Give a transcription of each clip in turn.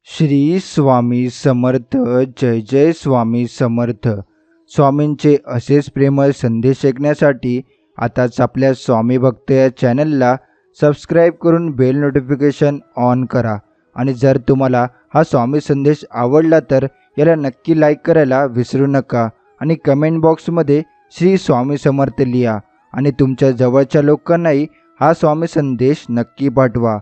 श्री स्वामी समर्थ. जय जय स्वामी समर्थ. स्वामींचे असेच प्रेमळ संदेश ऐकण्यासाठी आताच आपल्या स्वामी भक्त या चॅनलला सबस्क्राईब करून बेल नोटिफिकेशन ऑन करा. आणि जर तुम्हाला हा स्वामी संदेश आवडला तर याला नक्की लाईक करायला विसरू नका. आणि कमेंट बॉक्समध्ये श्री स्वामी समर्थ लिहा आणि तुमच्या जवळच्या लोकांनाही हा स्वामी संदेश नक्की पाठवा.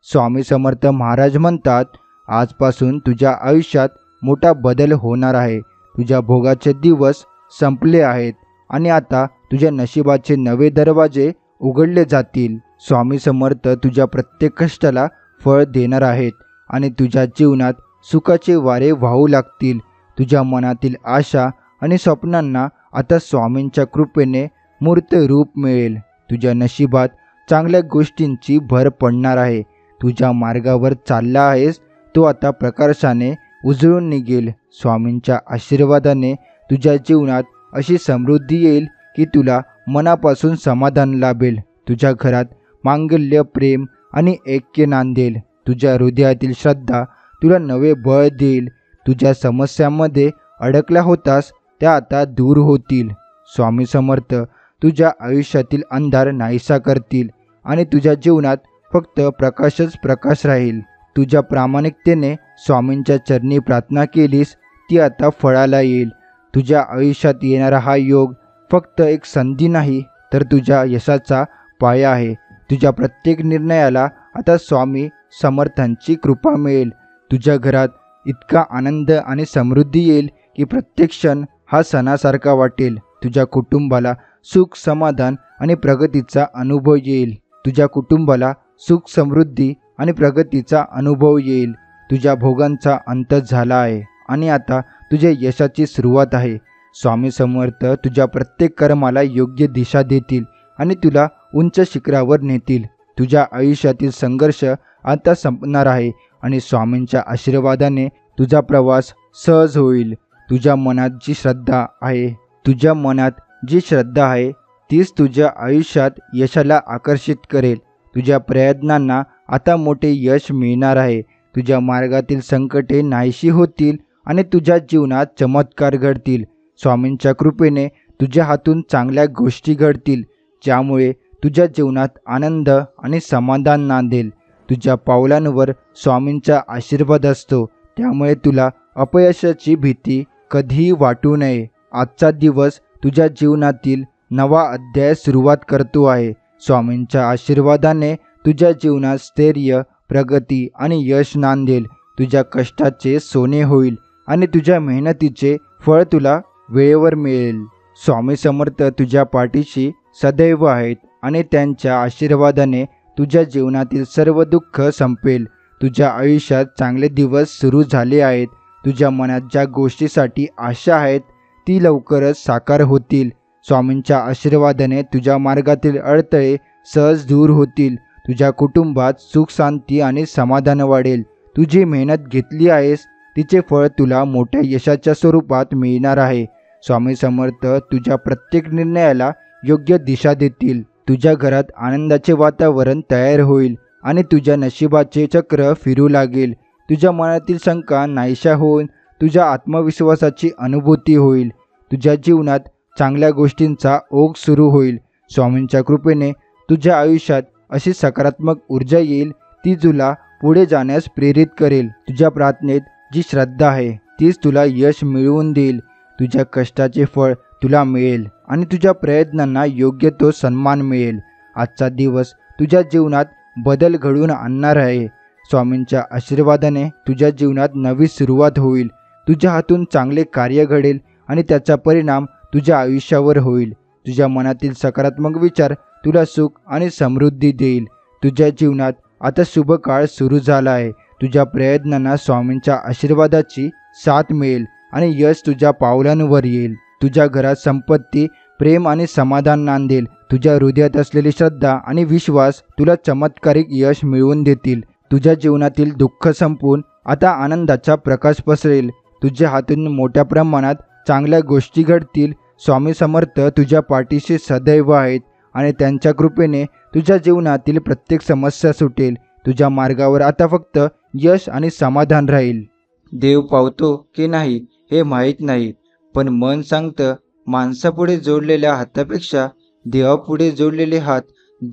स्वामी समर्थ महाराज म्हणतात, आजपासून तुझ्या आयुष्यात मोठा बदल होणार आहे. तुझ्या भोगाचे दिवस संपले आहेत आणि आता तुझ्या नशिबाचे नवे दरवाजे उघडले जातील. स्वामी समर्थ तुझ्या प्रत्येक कष्टाला फळ देणार आहेत आणि तुझ्या जीवनात सुखाचे वारे वाहू लागतील. तुझ्या मनातील आशा आणि स्वप्नांना आता स्वामींच्या कृपेने मूर्त रूप मिळेल. तुझ्या नशिबात चांगल्या गोष्टींची भर पडणार आहे. तुझ्या मार्गावर चालला आहेस तो आता प्रकाशाने उजळून निघेल. स्वामींच्या आशीर्वादाने तुझ्या जीवनात अशी समृद्धी येईल की तुला मनापासून समाधान लाभेल. तुझ्या घरात मांगल्य, प्रेम आणि ऐक्य नांदेल. तुझ्या हृदयातील श्रद्धा तुला नवे बळ देईल. तुझ्या समस्यांमध्ये अडकला होतास त्या आता दूर होतील. स्वामी समर्थ तुझ्या आयुष्यातील अंधार नाहीसा करतील आणि तुझ्या जीवनात फक्त प्रकाशच प्रकाश राहील. तुझ्या प्रामाणिकतेने स्वामींच्या चरणी प्रार्थना केलीस ती आता फळाला येईल. तुझ्या आयुष्यात येणारा हा योग फक्त एक संधी नाही तर तुझ्या यशाचा पाया आहे. तुझ्या प्रत्येक निर्णयाला आता स्वामी समर्थांची कृपा मिळेल. तुझ्या घरात इतका आनंद आणि समृद्धी येईल की प्रत्येक क्षण हा सणासारखा वाटेल. तुझ्या कुटुंबाला सुख, समाधान आणि प्रगतीचा अनुभव येईल. तुझ्या कुटुंबाला सुख, समृद्धी आणि प्रगतीचा अनुभव येईल. तुझ्या भोगांचा अंत झाला आहे आणि आता तुझ्या यशाची सुरुवात आहे. स्वामी समर्थ तुझ्या प्रत्येक कर्माला योग्य दिशा देतील आणि तुला उंच शिखरावर नेतील. तुझ्या आयुष्यातील संघर्ष आता संपणार आहे आणि स्वामींच्या आशीर्वादाने तुझा प्रवास सहज होईल. तुझ्या मनात जी श्रद्धा आहे तीच तुझ्या आयुष्यात यशाला आकर्षित करेल. तुझ्या प्रयत्नांना आता मोठे यश मिळणार आहे. तुझ्या मार्गातील संकटे नाहीशी होतील आणि तुझ्या जीवनात चमत्कार घडतील. स्वामींच्या कृपेने तुझ्या हातून चांगल्या गोष्टी घडतील ज्यामुळे तुझ्या जीवनात आनंद आणि समाधान नांदेल. तुझ्या पावलांवर स्वामींचा आशीर्वाद असतो त्यामुळे तुला अपयशाची भीती कधीही वाटू नये. आजचा दिवस तुझ्या जीवनातील नवा अध्याय सुरुवात करतो आहे. स्वामींच्या आशीर्वादाने तुझ्या जीवनात स्थैर्य, प्रगती आणि यश नांदेल. तुझ्या कष्टाचे सोने होईल आणि तुझ्या मेहनतीचे फळ तुला वेळेवर मिळेल. स्वामी समर्थ तुझ्या पाठीशी सदैव आहेत आणि त्यांच्या आशीर्वादाने तुझ्या जीवनातील सर्व दुःख संपेल. तुझ्या आयुष्यात चांगले दिवस सुरू झाले आहेत. तुझ्या मनात ज्या गोष्टीसाठी आशा आहेत ती लवकरच साकार होतील. स्वामींच्या आशीर्वादाने तुझ्या मार्गातील अडथळे सहज दूर होतील. तुझ्या कुटुंबात सुख, शांती आणि समाधान वाढेल. तू जी मेहनत घेतली आहेस तिचे फळ तुला मोठ्या यशाच्या स्वरूपात मिळणार आहे. स्वामी समर्थ तुझ्या प्रत्येक निर्णयाला योग्य दिशा देतील. तुझ्या घरात आनंदाचे वातावरण तयार होईल आणि तुझ्या नशिबाचे चक्र फिरू लागेल. तुझ्या मनातील शंका नाहीशा होऊन तुझ्या आत्मविश्वासाची अनुभूती होईल. तुझ्या जीवनात चांगल्या गोष्टींचा ओघ सुरू होईल. स्वामींच्या कृपेने तुझ्या आयुष्यात अशी सकारात्मक ऊर्जा येईल ती तुला पुढे जाण्यास प्रेरित करेल. तुझ्या प्रार्थनेत जी श्रद्धा आहे तीच तुला यश मिळवून देईल. तुझ्या कष्टाचे फळ तुला मिळेल आणि तुझ्या प्रयत्नांना योग्य तो सन्मान मिळेल. आजचा दिवस तुझ्या जीवनात बदल घडवून आणणार आहे. स्वामींच्या आशीर्वादाने तुझ्या जीवनात नवी सुरुवात होईल. तुझ्या हातून चांगले कार्य घडेल आणि त्याचा परिणाम तुझ्या आयुष्यावर होईल. तुझ्या मनातील सकारात्मक विचार तुला सुख आणि समृद्धी देईल. तुझ्या जीवनात आता शुभ काळ सुरू झाला आहे. तुझ्या प्रयत्नांना स्वामींच्या आशीर्वादाची साथ मिळेल आणि यश तुझ्या पावलांवर येईल. तुझ्या घरात संपत्ती, प्रेम आणि समाधान नांदेल. तुझ्या हृदयात असलेली श्रद्धा आणि विश्वास तुला चमत्कारिक यश मिळवून देतील. तुझ्या जीवनातील दुःख संपून आता आनंदाचा प्रकाश पसरेल. तुझ्या हातून मोठ्या प्रमाणात चांगल्या गोष्टी घडतील. स्वामी समर्थ तुझ्या पाठीशी सदैव आहेत आणि त्यांच्या कृपेने तुझ्या जीवनातील प्रत्येक समस्या सुटेल. तुझ्या मार्गावर आता फक्त यश आणि समाधान राहील. देव पावतो की नाही हे माहीत नाही, पण मन सांगतं माणसापुढे जोडलेल्या हातापेक्षा देवापुढे जोडलेले हात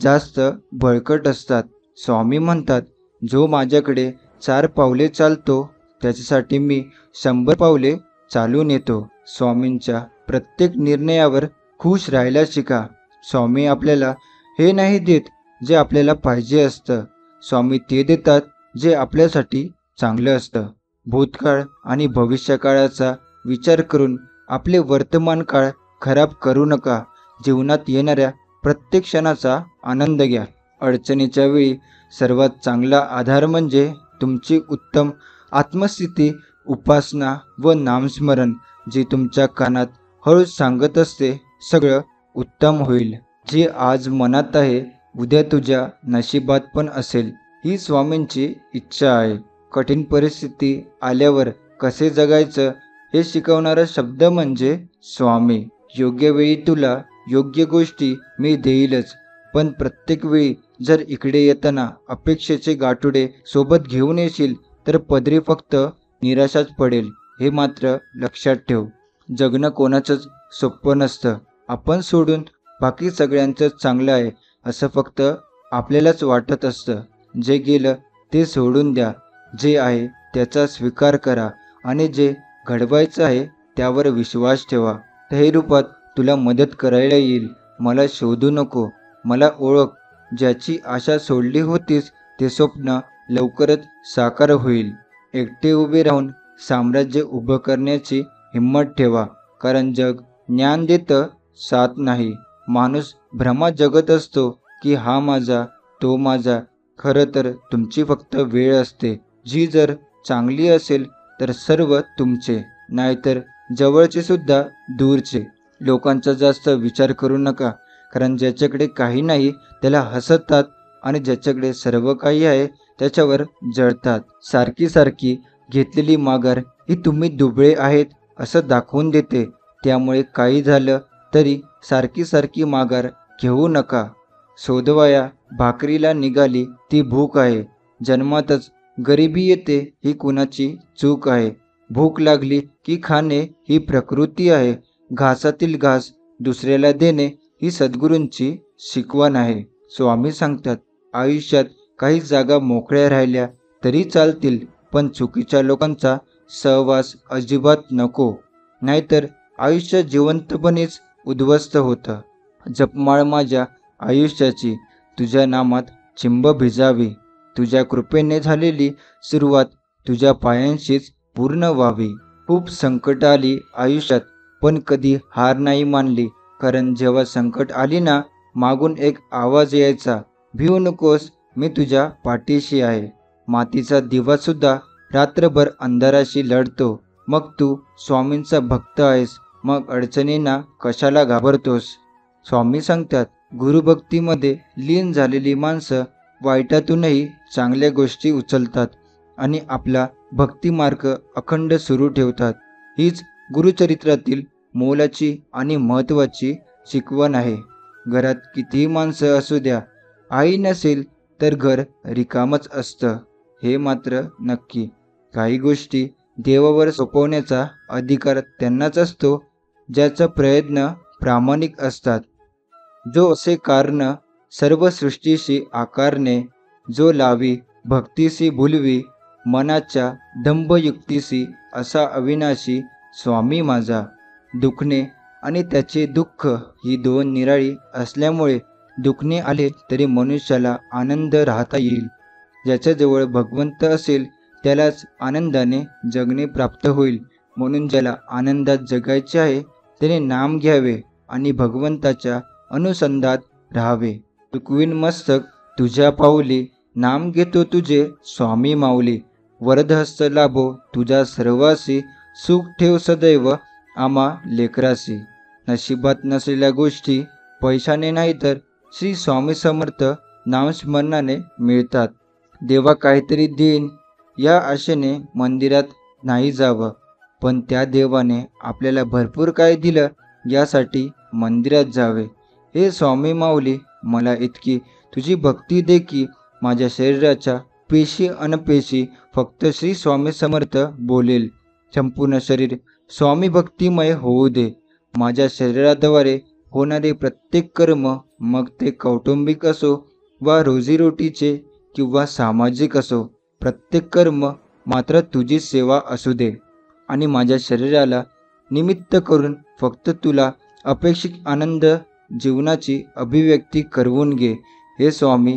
जास्त बळकट असतात. स्वामी म्हणतात, जो माझ्याकडे 4 पावले चालतो त्याच्यासाठी मी 100 पावले चालून येतो. स्वामींच्या प्रत्येक निर्णयावर खुश राहायला शिका. स्वामी आपल्याला हे नाही देत जे आपल्याला पाहिजे असतं. स्वामी ते देतात जे आपल्यासाठी चांगलं असतं. भूतकाळ आणि भविष्यकाळाचा विचार करून आपले वर्तमान काळ खराब करू नका. जीवनात येणाऱ्या प्रत्येक क्षणाचा आनंद घ्या. अडचणीच्या वेळी सर्वात चांगला आधार म्हणजे तुमची उत्तम आत्मस्थिती, उपासना व नामस्मरण, जे तुमच्या कानात हळूच सांगत असते, सगळं उत्तम होईल. जे आज मनात आहे उद्या तुझ्या नशिबात पण असेल, ही स्वामींची इच्छा आहे. कठीण परिस्थिती आल्यावर कसे जगायचं हे शिकवणारा शब्द म्हणजे स्वामी. योग्य वेळी तुला योग्य गोष्टी मी देईलच, पण प्रत्येक वेळी जर इकडे येताना अपेक्षेचे गाठोडे सोबत घेऊन येशील तर पदरी फक्त निराशाच पडेल. हे मात्र लक्षात ठेव. जगणं कोणाचंच सोपं नसतं. आपण सोडून बाकी सगळ्यांचंच चांगलं आहे असं फक्त आपल्यालाच वाटत असतं. जे गेलं ते सोडून द्या. जे आहे त्याचा स्वीकार करा आणि जे घडवायचं आहे त्यावर विश्वास ठेवा. त्याही रूपात तुला मदत करायला येईल. मला शोधू नको, मला ओळख. ज्याची आशा सोडली होतीस ते स्वप्न लवकरच साकार होईल. एकटे उभे राहून साम्राज्य उभं करण्याची हिंमत ठेवा, कारण जग ज्ञान देतं, साथ नाही. माणूस भ्रमात जगत असतो की हा माझा, तो माझा. खरं तर तुमची फक्त वेळ असते. जी जर चांगली असेल तर सर्व तुमचे, नाहीतर जवळचे सुद्धा दूरचे. लोकांचा जास्त विचार करू नका, कारण ज्याच्याकडे काही नाही त्याला हसतात आणि ज्याच्याकडे सर्व काही आहे त्याच्यावर जळतात. सारखी सारखी घेतलेली माघार ही तुम्ही दुबळे आहेत असं दाखवून देते. त्यामुळे काही झालं तरी सारखी सारखी माघार घेऊ नका. शोधवाया भाकरीला निघाली ती भूक आहे. जन्मातच गरिबी येते ही कुणाची चूक आहे. भूक लागली की खाणे ही प्रकृती आहे. घासातील घास दुसऱ्याला देणे ही सद्गुरूंची शिकवण आहे. स्वामी सांगतात, आयुष्यात काही जागा मोकळ्या राहिल्या तरी चालतील, पण चुकीच्या लोकांचा सहवास अजिबात नको, नाहीतर आयुष्य जिवंतपणेच उद्ध्वस्त होतं. जपमाळ माझ्या आयुष्याची, तुझ्या नामात चिंब भिजावी. तुझ्या कृपेने झालेली सुरुवात तुझ्या पायांशीच पूर्ण व्हावी. खूप संकट आली आयुष्यात, पण कधी हार नाही मानली. कारण जेव्हा संकट आली ना, मागून एक आवाज यायचा, भिवू नकोस, मी तुझ्या पाठीशी आहे. मातीचा दिवा सुद्धा रात्रभर अंधाराशी लढतो. मग तू स्वामींचा भक्त आहेस, मग अडचणींना कशाला घाबरतोस? स्वामी सांगतात, गुरुभक्तीमध्ये लीन झालेली माणसं वाईटातूनही चांगल्या गोष्टी उचलतात आणि आपला भक्तिमार्ग अखंड सुरू ठेवतात. हीच गुरुचरित्रातील मोलाची आणि महत्त्वाची शिकवण आहे. घरात कितीही माणसं असू द्या, आई नसेल तर घर रिकामच असतं, हे मात्र नक्की. काही गोष्टी देवावर सोपवण्याचा अधिकार त्यांनाच असतो ज्याचा प्रयत्न प्रामाणिक असतात. जो असे कारण सर्व सृष्टीशी आकारणे, जो लावी भक्तीसी भुलवी, मनाच्या दंभयुक्तीसी असा अविनाशी स्वामी माझा. दुखणे आणि त्याचे दुःख ही दोन निराळी असल्यामुळे दुखणे आले तरी मनुष्याला आनंद राहता येईल. ज्याच्याजवळ भगवंत असेल त्यालाच आनंदाने जगणे प्राप्त होईल. म्हणून ज्याला आनंदात जगायचे आहे त्याने नाम घ्यावे आणि भगवंताच्या अनुसंधानात राहावे. तुकवीन मस्तक तुझ्या पाऊली, नाम घेतो तुझे स्वामी माऊली. वरदहस्त लाभो तुझ्या सर्वासी, सुख ठेव सदैव आम्हा लेकरासी. नशिबात नसलेल्या गोष्टी पैशाने नाही तर श्री स्वामी समर्थ नामस्मरणाने मिळतात. देवा काहीतरी देईन या आशेने मंदिरात नाही जावं, पण त्या देवाने आपल्याला भरपूर काय दिलं यासाठी मंदिरात जावे. हे स्वामी माऊली, मला इतकी तुझी भक्ती दे की माझ्या शरीराच्या पेशी अनपेशी फक्त श्री स्वामी समर्थ बोलेल. संपूर्ण शरीर स्वामी भक्तिमय होऊ दे. माझ्या शरीराद्वारे होणारे प्रत्येक कर्म, मग ते कौटुंबिक असो वा रोजीरोटीचे किंवा सामाजिक असो, प्रत्येक कर्म मात्र तुझी सेवा असू दे. आणि माझ्या शरीराला निमित्त करून फक्त तुला अपेक्षित आनंद जीवनाची अभिव्यक्ती करवून घे. हे स्वामी,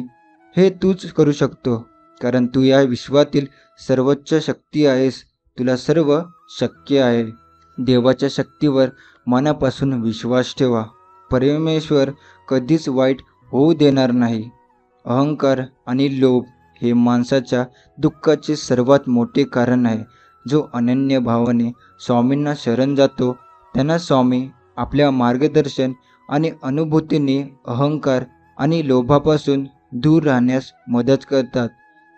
हे तूच करू शकतो, कारण तू या विश्वातील सर्वोच्च शक्ती आहेस. तुला सर्व शक्य आहे. देवाच्या शक्तीवर मनापासून विश्वास ठेवा. परमेश्वर कधीच वाईट होऊ देणार नाही. अहंकार आणि लोभ हे माणसाच्या दुःखाचे सर्वात मोठे कारण आहे. जो अनन्य भावाने स्वामींना शरण जातो त्यांना स्वामी आपल्या मार्गदर्शन आणि अनुभूतीने अहंकार आणि लोभापासून दूर राहण्यास मदत करतात.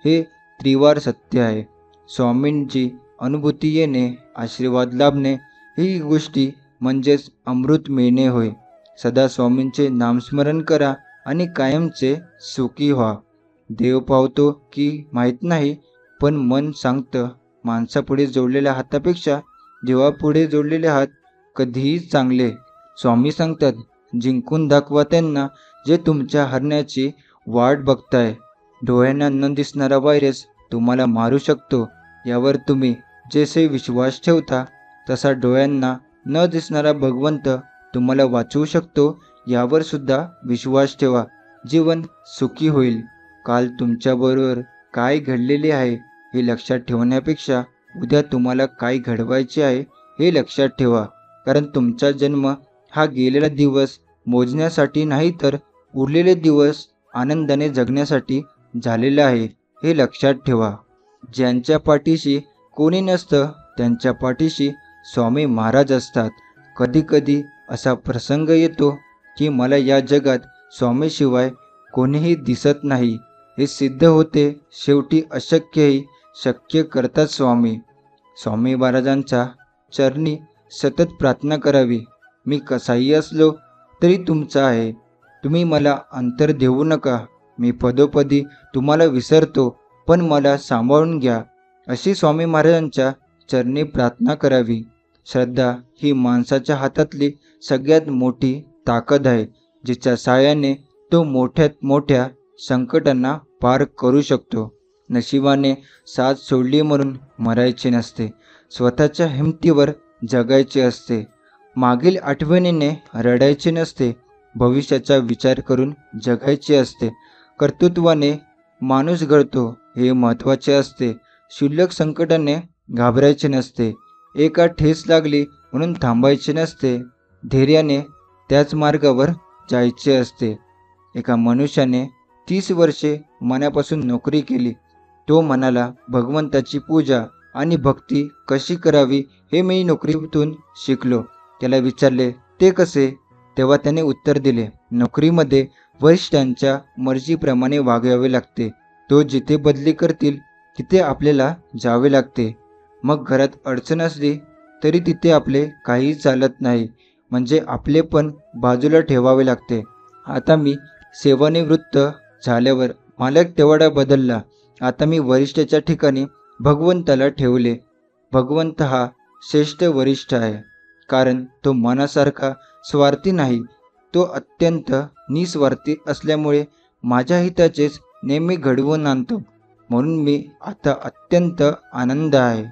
हे त्रिवार सत्य आहे. स्वामींची अनुभूती येणे, आशीर्वाद लाभणे ही गोष्टी म्हणजेच अमृत मिळणे होय. सदा स्वामींचे नामस्मरण करा आणि कायमचे सुखी व्हा. देव पावतो की माहीत नाही, पण मन सांगतं माणसापुढे जोडलेल्या हातापेक्षा देवापुढे जोडलेले हात कधीही चांगले. स्वामी सांगतात, जिंकून दाखवा त्यांना जे तुमच्या हरण्याची वाट बघताय. डोळ्यांना न दिसणारा व्हायरस तुम्हाला मारू शकतो, यावर तुम्ही जसे विश्वास ठेवता तसा डोळ्यांना न दिसणारा भगवंत तुम्हाला वाचवू शकतो, यावर सुद्धा विश्वास ठेवा. जीवन सुखी होईल. काल तुमच्याबरोबर काय घडलेले आहे हे लक्षात ठेवण्यापेक्षा उद्या तुम्हाला काय घडवायचे आहे हे लक्षात ठेवा. कारण तुमचा जन्म हा गेलेला दिवस मोजण्यासाठी नाही, तर उरलेले दिवस आनंदाने जगण्यासाठी झालेला आहे हे लक्षात ठेवा. ज्यांच्या पाठीशी कोणी नसतं त्यांच्या पाठीशी स्वामी महाराज असतात. कधीकधी असा प्रसंग येतो की मला या जगात स्वामीशिवाय कोणीही दिसत नाही. हे सिद्ध होते. शेवटी अशक्यही शक्य करतात स्वामी. स्वामी महाराजांच्या चरणी सतत प्रार्थना करावी. मी कसाही असलो तरी तुमचा आहे. तुम्ही मला अंतर देऊ नका. मी पदोपदी तुम्हाला विसरतो, पण मला सांभाळून घ्या, अशी स्वामी महाराजांच्या चरणी प्रार्थना करावी. श्रद्धा ही माणसाच्या हातातली सगळ्यात मोठी ताकद आहे, जिच्या साहाय्याने तो मोठ्यात मोठ्या संकटांना पार करू शकतो. नशिबाने साथ सोडली म्हणून मरायचे नसते. स्वतःच्या हिमतीवर जगायचे असते. मागील आठवणीने रडायचे नसते. भविष्याचा विचार करून जगायचे असते. कर्तृत्वाने माणूस घडतो हे महत्त्वाचे असते. क्षुल्लक संकटाने घाबरायचे नसते. एका ठेस लागली म्हणून थांबायचे नसते. धैर्याने त्याच मार्गावर जायचे असते. एका मनुष्याने 30 वर्षे मनापासून नोकरी केली. तो म्हणाला, भगवंताची पूजा आणि भक्ती कशी करावी हे मी नोकरीतून शिकलो. त्याला विचारले, ते कसे? तेव्हा त्याने उत्तर दिले, नोकरीमध्ये वरिष्ठांच्या मर्जीप्रमाणे वागावे लागते. तो जिथे बदली करतील तिथे आपल्याला जावे लागते. मग घरात अडचण असली तरी तिथे आपले काही चालत नाही, म्हणजे आपले पण बाजूला ठेवावे लागते. आता मी सेवानिवृत्त झाल्यावर मालक तेवढा बदलला. आता मी वरिष्ठाच्या ठिकाणी भगवंताला ठेवले. भगवंत हा श्रेष्ठ वरिष्ठ आहे, कारण तो मनासारखा स्वार्थी नाही. तो अत्यंत निस्वार्थी असल्यामुळे माझ्या हिताचेच नेहमी घडवून आणतो. म्हणून मी आता अत्यंत आनंद आहे.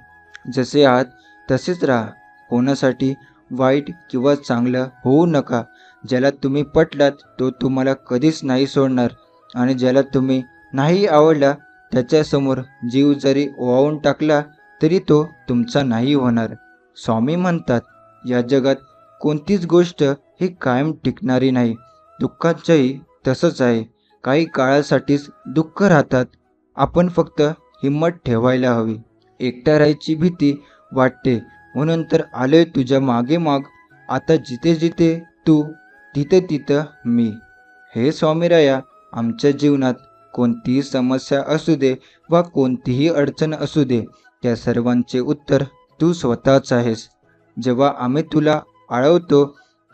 जसे आहात तसेच राहा. कोणासाठी वाईट किंवा चांगलं होऊ नका. ज्याला तुम्ही पटलात तो तुम्हाला कधीच नाही सोडणार, आणि ज्याला तुम्ही नाही आवडला त्याच्यासमोर जीव जरी ओवाळून टाकला तरी तो तुमचा नाही होणार. स्वामी म्हणतात, या जगात कोणतीच गोष्ट ही कायम टिकणारी नाही. दुःखाचंही तसंच आहे. काही काळासाठीच दुःख राहतात. आपण फक्त हिंमत ठेवायला हवी. एकटा राहायची भीती वाटते म्हणून तर आलोय तुझ्या मागे माग. आता जिथे जिथे तू तिथे तिथं मी. हे स्वामीराया, आमच्या जीवनात कोणतीही समस्या असू दे वा कोणतीही अडचण असू दे, त्या सर्वांचे उत्तर तू स्वतःच आहेस. जेव्हा आम्ही तुला आळवतो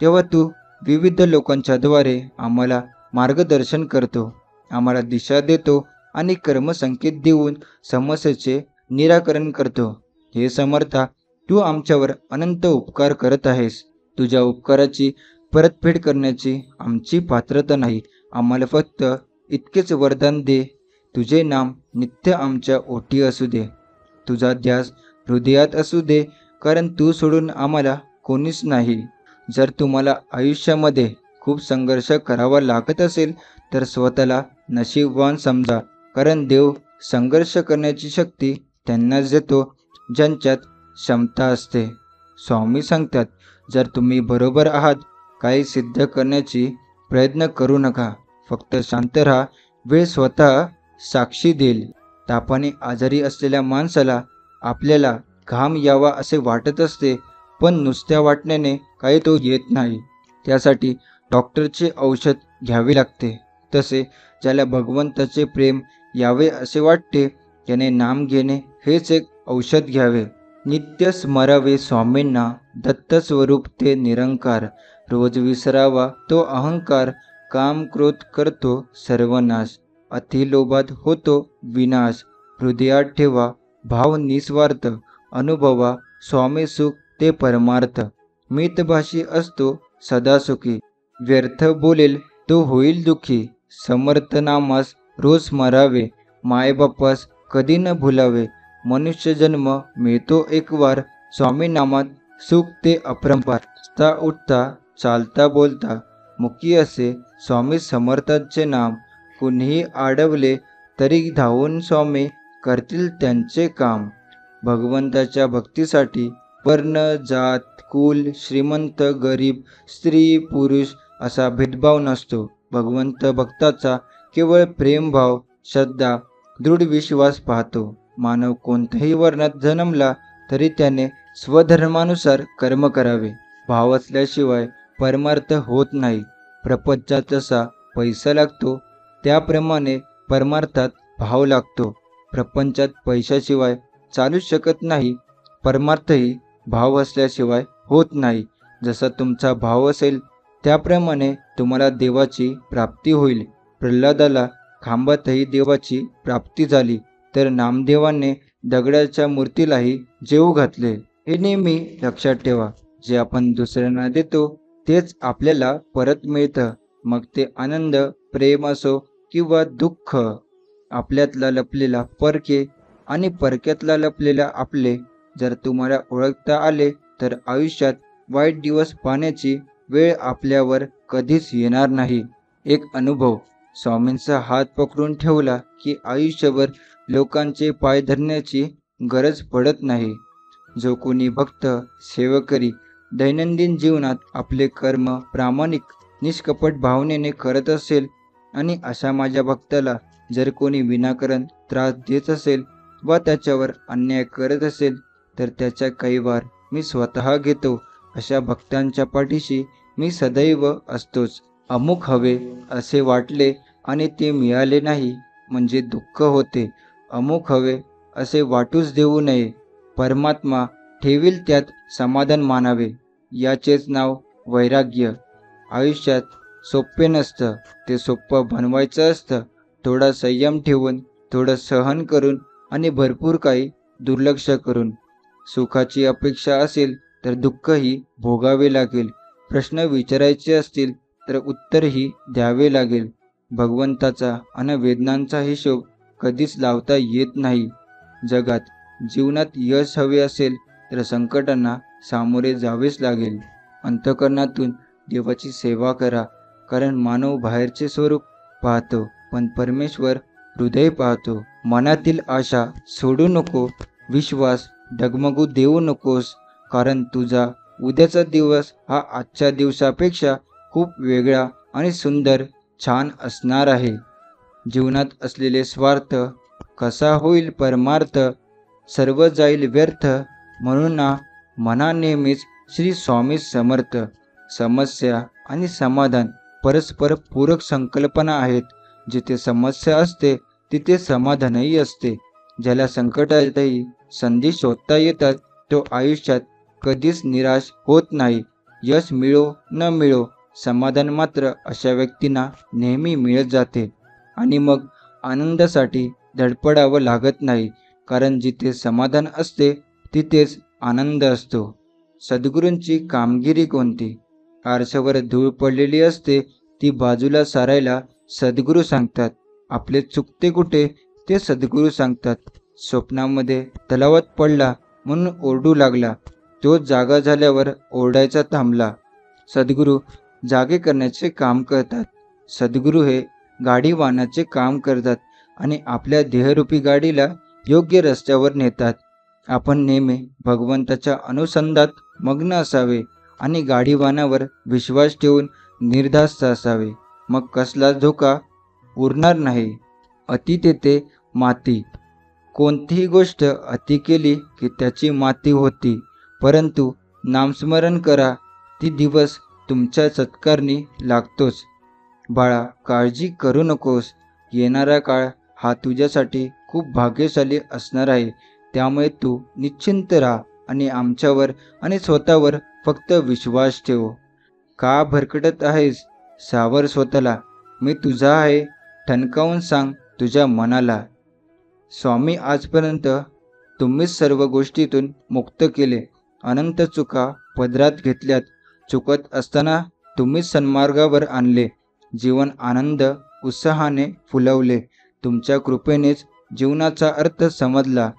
तेव्हा तू विविध लोकांच्याद्वारे आम्हाला मार्गदर्शन करतो, आम्हाला दिशा देतो आणि कर्मसंकेत देऊन समस्येचे निराकरण करतो. हे समर्था, तू आमच्यावर अनंत उपकार करत आहेस. तुझ्या उपकाराची परतफेड करण्याची आमची पात्रता नाही. आम्हाला फक्त इतकेच वरदान दे, तुझे नाम नित्य आमच्या ओठी असू दे, तुझा ध्यास हृदयात असू दे, कारण तू सोडून आम्हाला कोणीच नाही. जर तुम्हाला आयुष्यामध्ये खूप संघर्ष करावा लागत असेल तर स्वतःला नशीबवान समजा, कारण देव संघर्ष करण्याची शक्ती त्यांनाच देतो ज्यांच्यात क्षमता असते. स्वामी सांगतात, जर तुम्ही बरोबर आहात, काही सिद्ध करण्याची प्रयत्न करू नका, फक्त शांत राहा. वेळ स्वतः साक्षी देईल. तापाने आजारी असलेल्या माणसाला आपल्याला घाम यावा असे वाटत असते, पण नुसत्या वाटण्याने काही तो येत नाही. त्यासाठी डॉक्टरचे औषध घ्यावे लागते. तसे ज्याला भगवंताचे प्रेम यावे असे वाटते, त्याने नाम घेणे हेच एक औषध घ्यावे. नित्य स्मरावे स्वामींना, दत्त स्वरूप ते निरंकार. रोज विसरावा तो अहंकार, काम क्रोध करतो सर्वनाश. अतिलोभात होतो विनाश. हृदयात ठेवा भाव निस्वार्थ, अनुभवा स्वामी सुख ते परमार्थ. मितभाषी असतो सदा सुखी, व्यर्थ बोलेल तो होईल दुखी. समर्थ नामास रोज स्मरावे, मायबापास कधी न भुलावे. मनुष्य जन्म मिळतो एक वार, स्वामी नामात सुख ते अपरंपार. बसता उठता चालता बोलता मुखी असे स्वामी समर्थांचे नाम. कुणीही आडवले तरी धावून स्वामी करतील त्यांचे काम. भगवंताच्या भक्तीसाठी वर्ण जात कुल श्रीमंत गरीब स्त्री पुरुष असा भेदभाव नसतो. भगवंत भक्ताचा केवळ प्रेमभाव श्रद्धा दृढ विश्वास पाहतो. मानव कोणत्याही वर्णात जन्मला तरी त्याने स्वधर्मानुसार कर्म करावे. भाव असल्याशिवाय परमार्थ होत नाही. प्रपंचात जसा पैसा लागतो त्याप्रमाणे परमार्थात भाव लागतो. प्रपंचात पैशाशिवाय चालूच शकत नाही, परमार्थही भाव असल्याशिवाय होत नाही. जसा तुमचा भाव असेल त्याप्रमाणे तुम्हाला देवाची प्राप्ती होईल. प्रल्हादाला खांबातही देवाची प्राप्ती झाली, तर नामदेवाने दगडाच्या मूर्तीलाही जेवू घातले. हे नेहमी लक्षात ठेवा. जे आपण दुसऱ्यांना देतो तेच आपल्याला परत मिळतं. मग ते आनंद प्रेम असो किंवा दुःख. आपल्यातला लपलेला परके आणि परक्यातला लपलेला आपले जर तुम्हाला ओळखता आले तर आयुष्यात वाईट दिवस पाहण्याची वेळ आपल्यावर कधीच येणार नाही. एक अनुभव, स्वामींचा हात पकडून ठेवला की आयुष्यभर लोकांचे पाय धरण्याची गरज पडत नाही. जो कोणी भक्त सेवकरी दैनंदिन जीवनात आपले कर्म प्रामाणिक निष्कपट भावनेने करत असेल आणि अशा माझ्या भक्ताला जर कोणी विनाकारण त्रास देत असेल व त्याच्यावर अन्याय करत असेल तर त्याच्या काही वार मी स्वतः घेतो. अशा भक्तांच्या पाठीशी मी सदैव असतोच. अमुक हवे असे वाटले आणि ते मिळाले नाही म्हणजे दुःख होते. अमुक हवे असे वाटूच देऊ नये. परमात्मा ठेवील त्यात समाधान मानावे. याचेच नाव वैराग्य. आयुष्यात सोपे नसतं, ते सोपं बनवायचं असतं. थोडा संयम ठेवून, थोडं सहन करून आणि भरपूर काही दुर्लक्ष करून. सुखाची अपेक्षा असेल तर दुःखही भोगावे लागेल. प्रश्न विचारायचे असतील तर उत्तरही द्यावे लागेल. भगवंताचा आणि वेदनांचा हिशोब कधीच लावता येत नाही. जगात जीवनात यश हवे असेल तर संकटांना सामोरे जावेच लागेल. अंतःकरणातून देवाची सेवा करा, कारण मानव बाहेरचे स्वरूप पाहतो पण परमेश्वर हृदय पाहतो. मनातील आशा सोडू नको, विश्वास डगमगू देऊ नकोस, कारण तुझा उद्याचा दिवस हा आजच्या दिवसापेक्षा खूप वेगळा आणि सुंदर छान असणार आहे. जीवनात असलेले स्वार्थ कसा होईल परमार्थ, सर्व जाईल व्यर्थ. म्हणून मना नेहमीच श्री स्वामी समर्थ. समस्या आणि समाधान परस्पर पूरक संकल्पना आहेत. जिथे समस्या असते तिथे समाधानही असते. ज्याला संकटातही संधी शोधता येतात तो आयुष्यात कधीच निराश होत नाही. यश मिळो न मिळो, समाधान मात्र अशा व्यक्तींना नेहमी मिळत जाते. आणि मग आनंदासाठी धडपडावं लागत नाही, कारण जिथे समाधान असते तिथेच आनंद असतो. सद्गुरूंची कामगिरी कोणती? आरशावर धूळ पडलेली असते ती बाजूला सारायला सद्गुरू सांगतात. आपले चुकते कुठे ते सद्गुरू सांगतात. स्वप्नामध्ये तलावात पडला म्हणून ओरडू लागला, तो जागा झाल्यावर ओरडायचा थांबला. सद्गुरू जागे करण्याचे काम करतात. सद्गुरू हे गाडी वाहनाचे काम करतात आणि आपल्या देहरूपी गाडीला योग्य रस्त्यावर नेतात. आपण नेहमी भगवंताच्या अनुसंधानात मग्न असावे आणि गाडीवानावर विश्वास ठेवून निर्धास्त असावे. मग कसलाच धोका उरणार नाही. अति तेथे माती. कोणतीही गोष्ट अति केली की त्याची माती होती, परंतु नामस्मरण करा, ती दिवस तुमच्या सत्कारणी लागतोच. बाळा, काळजी करू नकोस. येणारा काळ हा तुझ्यासाठी खूप भाग्यशाली असणार आहे. त्यामुळे तू निश्चिंत राहा आणि आमच्यावर आणि स्वतःवर फक्त विश्वास ठेव. का भरकटत आहेस? सावर स्वतःला. मी तुझा आहे. ठणकावून सांग तुझ्या मनाला. स्वामी, आजपर्यंत तुम्हीच सर्व गोष्टीतून मुक्त केले. अनंत चुका पदरात घेतल्यात. चुकत असताना तुम्हीच सन्मार्गावर आणले. जीवन आनंद उत्साहाने फुलवले. तुमच्या कृपेनेच जीवनाचा अर्थ समजला.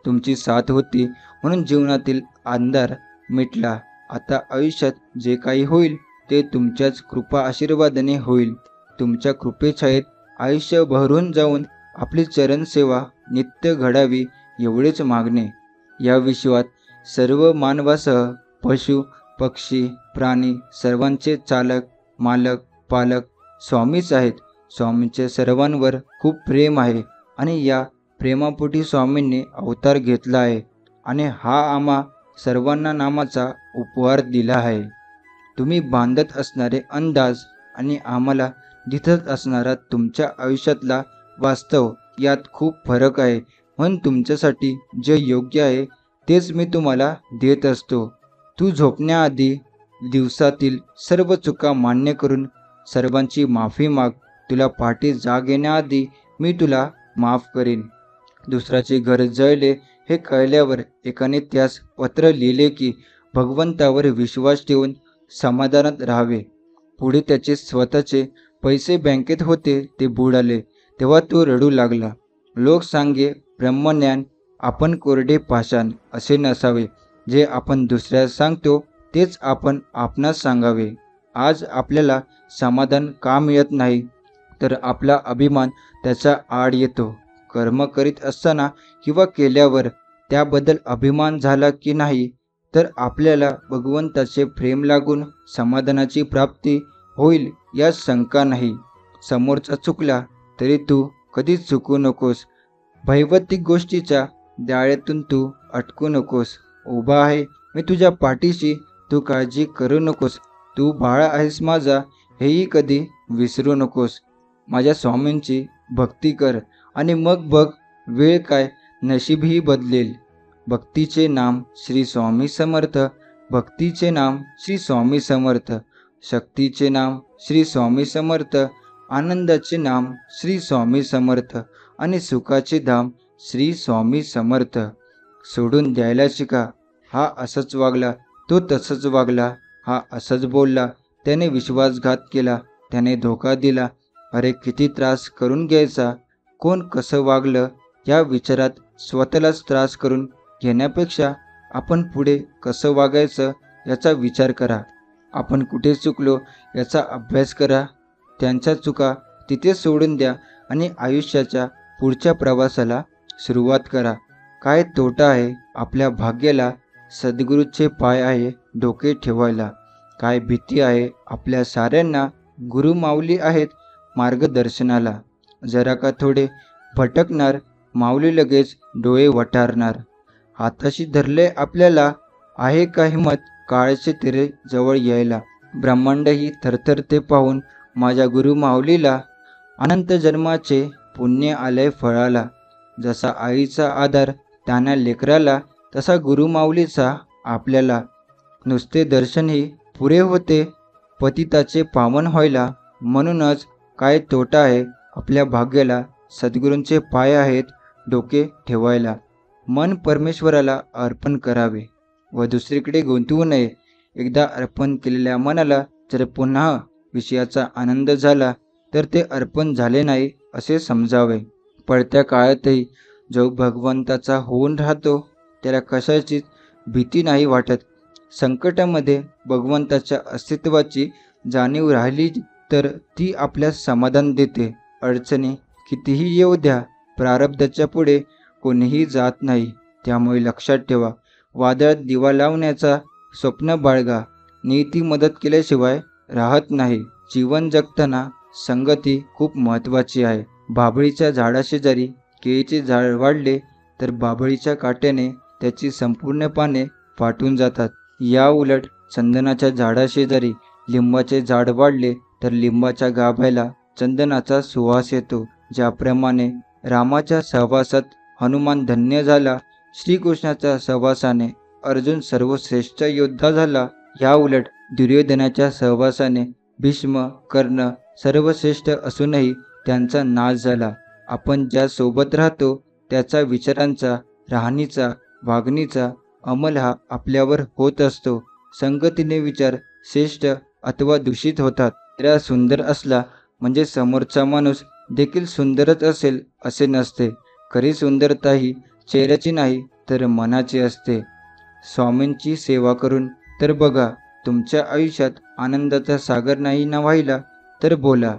तुमची साथ होती म्हणून जीवनातील अंधार मिटला. आता आयुष्यात जे काही होईल ते तुमच्याच कृपा आशीर्वादाने होईल. तुमच्या कृपेछायेत आयुष्य बहरून जाऊन आपली चरणसेवा नित्य घडावी एवढेच मागणे. या विश्वात सर्व मानवासह पशु पक्षी प्राणी सर्वांचे चालक मालक पालक स्वामीच आहेत. स्वामींचे सर्वांवर खूप प्रेम आहे आणि या प्रेमापोटी स्वामींनी अवतार घेतला आहे आणि हा आम्हा सर्वांना नामाचा उपहार दिला आहे. तुम्ही बांधत असणारे अंदाज आणि आम्हाला दिसत असणारा तुमच्या आयुष्यातला वास्तव यात खूप फरक आहे. म्हणून तुमच्यासाठी जे योग्य आहे तेच मी तुम्हाला देत असतो. तू झोपण्याआधी दिवसातील सर्व चुका मान्य करून सर्वांची माफी माग. तुला पहाटे जाग येण्याआधी मी तुला माफ करीन. दुसऱ्याचे घर जळले हे कळल्यावर एकाने त्यास पत्र लिहिले की भगवंतावर विश्वास ठेवून समाधानात राहावे. पुढे त्याचे स्वतःचे पैसे बँकेत होते ते बुडाले. तेव्हा तो रडू लागला. लोक सांगे ब्रह्मज्ञान आपण कोरडे पाषाण असे नसावे. जे आपण दुसऱ्यास सांगतो तेच आपण आपणास सांगावे. आज आपल्याला समाधान का मिळत नाही? तर आपला अभिमान त्याच्या आड येतो. कर्म करीत असताना किंवा केल्यावर त्याबद्दल अभिमान झाला की नाही तर आपल्याला भगवंताचे प्रेम लागून समाधानाची प्राप्ती होईल यात शंका नाही. समोरचा चुकला तरी तू कधीच चुकू नकोस. भैवतिक गोष्टीच्या जाळ्यातून तू अटकू नकोस. उभा आहे मी तुझ्या पाठीशी. तू काळजी करू नकोस. तू बाळा आहेस माझा हेही कधी विसरू नकोस. माझ्या स्वामींची भक्ती कर आणि मग बघ वेळ काय नशीबही बदलेल. भक्तीचे नाम श्री स्वामी समर्थ. भक्तीचे नाम श्री स्वामी समर्थ. शक्तीचे नाम श्री स्वामी समर्थ. आनंदाचे नाम श्री स्वामी समर्थ आणि सुखाचे धाम श्री स्वामी समर्थ. सोडून द्यायला शिका. हा असंच वागला, तो तसंच वागला, हा असंच बोलला, त्याने विश्वासघात केला, त्याने धोका दिला. अरे किती त्रास करून घ्यायचा. कोण कसं वागलं या विचारात स्वतःलाच त्रास करून घेण्यापेक्षा आपण पुढे कसं वागायचं याचा विचार करा. आपण कुठे चुकलो याचा अभ्यास करा. त्यांच्या चुका तिथे सोडून द्या आणि आयुष्याच्या पुढच्या प्रवासाला सुरुवात करा. काय तोटा आहे आपल्या भाग्याला सद्गुरूचे पाय आहे डोके ठेवायला. काय भीती आहे आपल्या साऱ्यांना गुरु माऊली आहेत मार्गदर्शनाला. जरा का थोडे भटकणार माऊली लगेच डोळे वटारणार. हाताशी धरले आपल्याला आहे का हिंमत काळाचे तिरे जवळ यायला. ब्रह्मांडही थरथरते पाहून माझ्या गुरु माऊलीला. अनंत जन्माचे पुण्य आलंय फळाला. जसा आईचा आधार त्यांना लेकराला तसा गुरु माऊलीचा आपल्याला. नुसते दर्शनही पुरे होते पतिताचे पावन व्हायला. म्हणूनच काय तोटा आहे आपल्या भाग्याला सद्गुरूंचे पाय आहेत डोके ठेवायला. मन परमेश्वराला अर्पण करावे व दुसरीकडे गुंतवू नये. एकदा अर्पण केलेल्या मनाला जर पुन्हा विषयाचा आनंद झाला तर ते अर्पण झाले नाही असे समजावे. पडत्या काळातही जो भगवंताचा होऊन राहतो त्याला कशाचीच भीती नाही वाटत. संकटामध्ये भगवंताच्या अस्तित्वाची जाणीव राहिली तर ती आपल्यास समाधान देते. अडचणी कितीही येऊ द्या, प्रारब्धाच्या पुढे कोणीही जात नाही. त्यामुळे लक्षात ठेवा, वादळात दिवा लावण्याचा स्वप्न बाळगा. नियती मदत केल्याशिवाय राहत नाही. जीवन जगताना संगती खूप महत्त्वाची आहे. बाभळीच्या झाडाशेजारी केळीचे झाड वाढले तर बाभळीच्या काट्याने त्याची संपूर्ण पाने फाटून जातात. या उलट चंदनाच्या झाडाशेजारी लिंबाचे झाड वाढले तर लिंबाच्या गाभ्याला चंदनाचा सुवास येतो. ज्याप्रमाणे रामाच्या सहवासात हनुमान धन्य झाला, श्रीकृष्णाच्या सहवासाने अर्जुन सर्वश्रेष्ठ योद्धा झाला. या उलट दुर्योधनाच्या सहवासाने भीष्म, कर्ण सर्वश्रेष्ठ असूनही त्यांचा नाश झाला. आपण ज्या सोबत राहतो त्याचा विचारांचा, राहणीचा, वागणीचा अंमल हा आपल्यावर होत असतो. संगतीने विचार श्रेष्ठ अथवा दूषित होतात. चेहरा सुंदर असला म्हणजे समोरचा माणूस देखील सुंदरच असेल असे नसते. खरी सुंदरता ही चेहऱ्याची नाही तर मनाची असते. स्वामींची सेवा करून तर बघा. तुमच्या आयुष्यात आनंदाचा सागर नाही ना व्हायला तर बोला.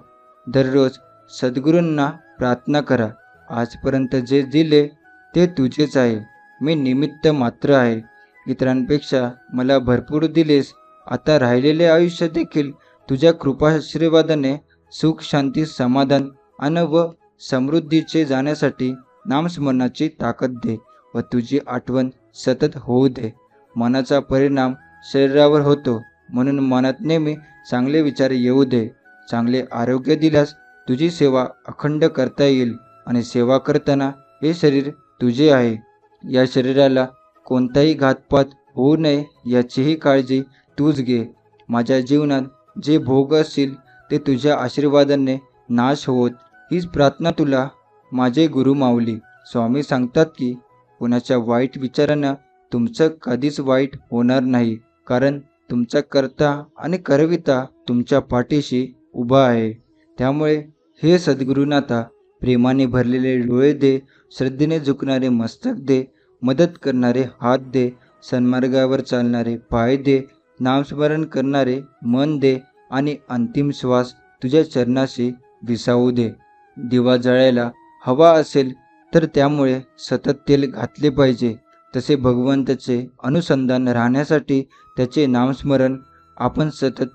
दररोज सद्गुरूंना प्रार्थना करा, आजपर्यंत जे दिले ते तुझेच आहे. मी निमित्त मात्र आहे. इतरांपेक्षा मला भरपूर दिलेस. आता राहिलेले आयुष्य देखील तुझ्या कृपाआशीर्वादाने सुख, शांती, समाधान आणि व समृद्धीचे जाण्यासाठी नामस्मरणाची ताकद दे व तुझी आठवण सतत होऊ दे. मनाचा परिणाम शरीरावर होतो, म्हणून मनात नेहमी चांगले विचार येऊ दे. चांगले आरोग्य दिल्यास तुझी सेवा अखंड करता येईल आणि सेवा करताना हे शरीर तुझे आहे. या शरीराला कोणताही घातपात होऊ नये याचीही काळजी तूच घे. माझ्या जीवनात जे भोग असतील ते तुझ्या आशीर्वादाने नाश होत, हीच प्रार्थना तुला माझे गुरु माऊली. स्वामी सांगतात की कुणाच्या वाईट विचारानं तुमचं कधीच वाईट होणार नाही, कारण तुमचा कर्ता आणि करविता तुमच्या पाठीशी उभा आहे. त्यामुळे हे सद्गुरुनाथा, प्रेमाने भरलेले डोळे दे, श्रद्धेने झुकणारे मस्तक दे, मदत करणारे हात दे, सन्मार्गावर चालणारे पाय दे, नामस्मरण करणारे मन दे आणि अंतिम श्वास तुझ्या चरणाशी विसावू दे. दिवा जळायला हवा असेल तर त्यामुळे सतत तेल घातले पाहिजे. तसे भगवंताचे अनुसंधान राहण्यासाठी त्याचे नामस्मरण आपण सतत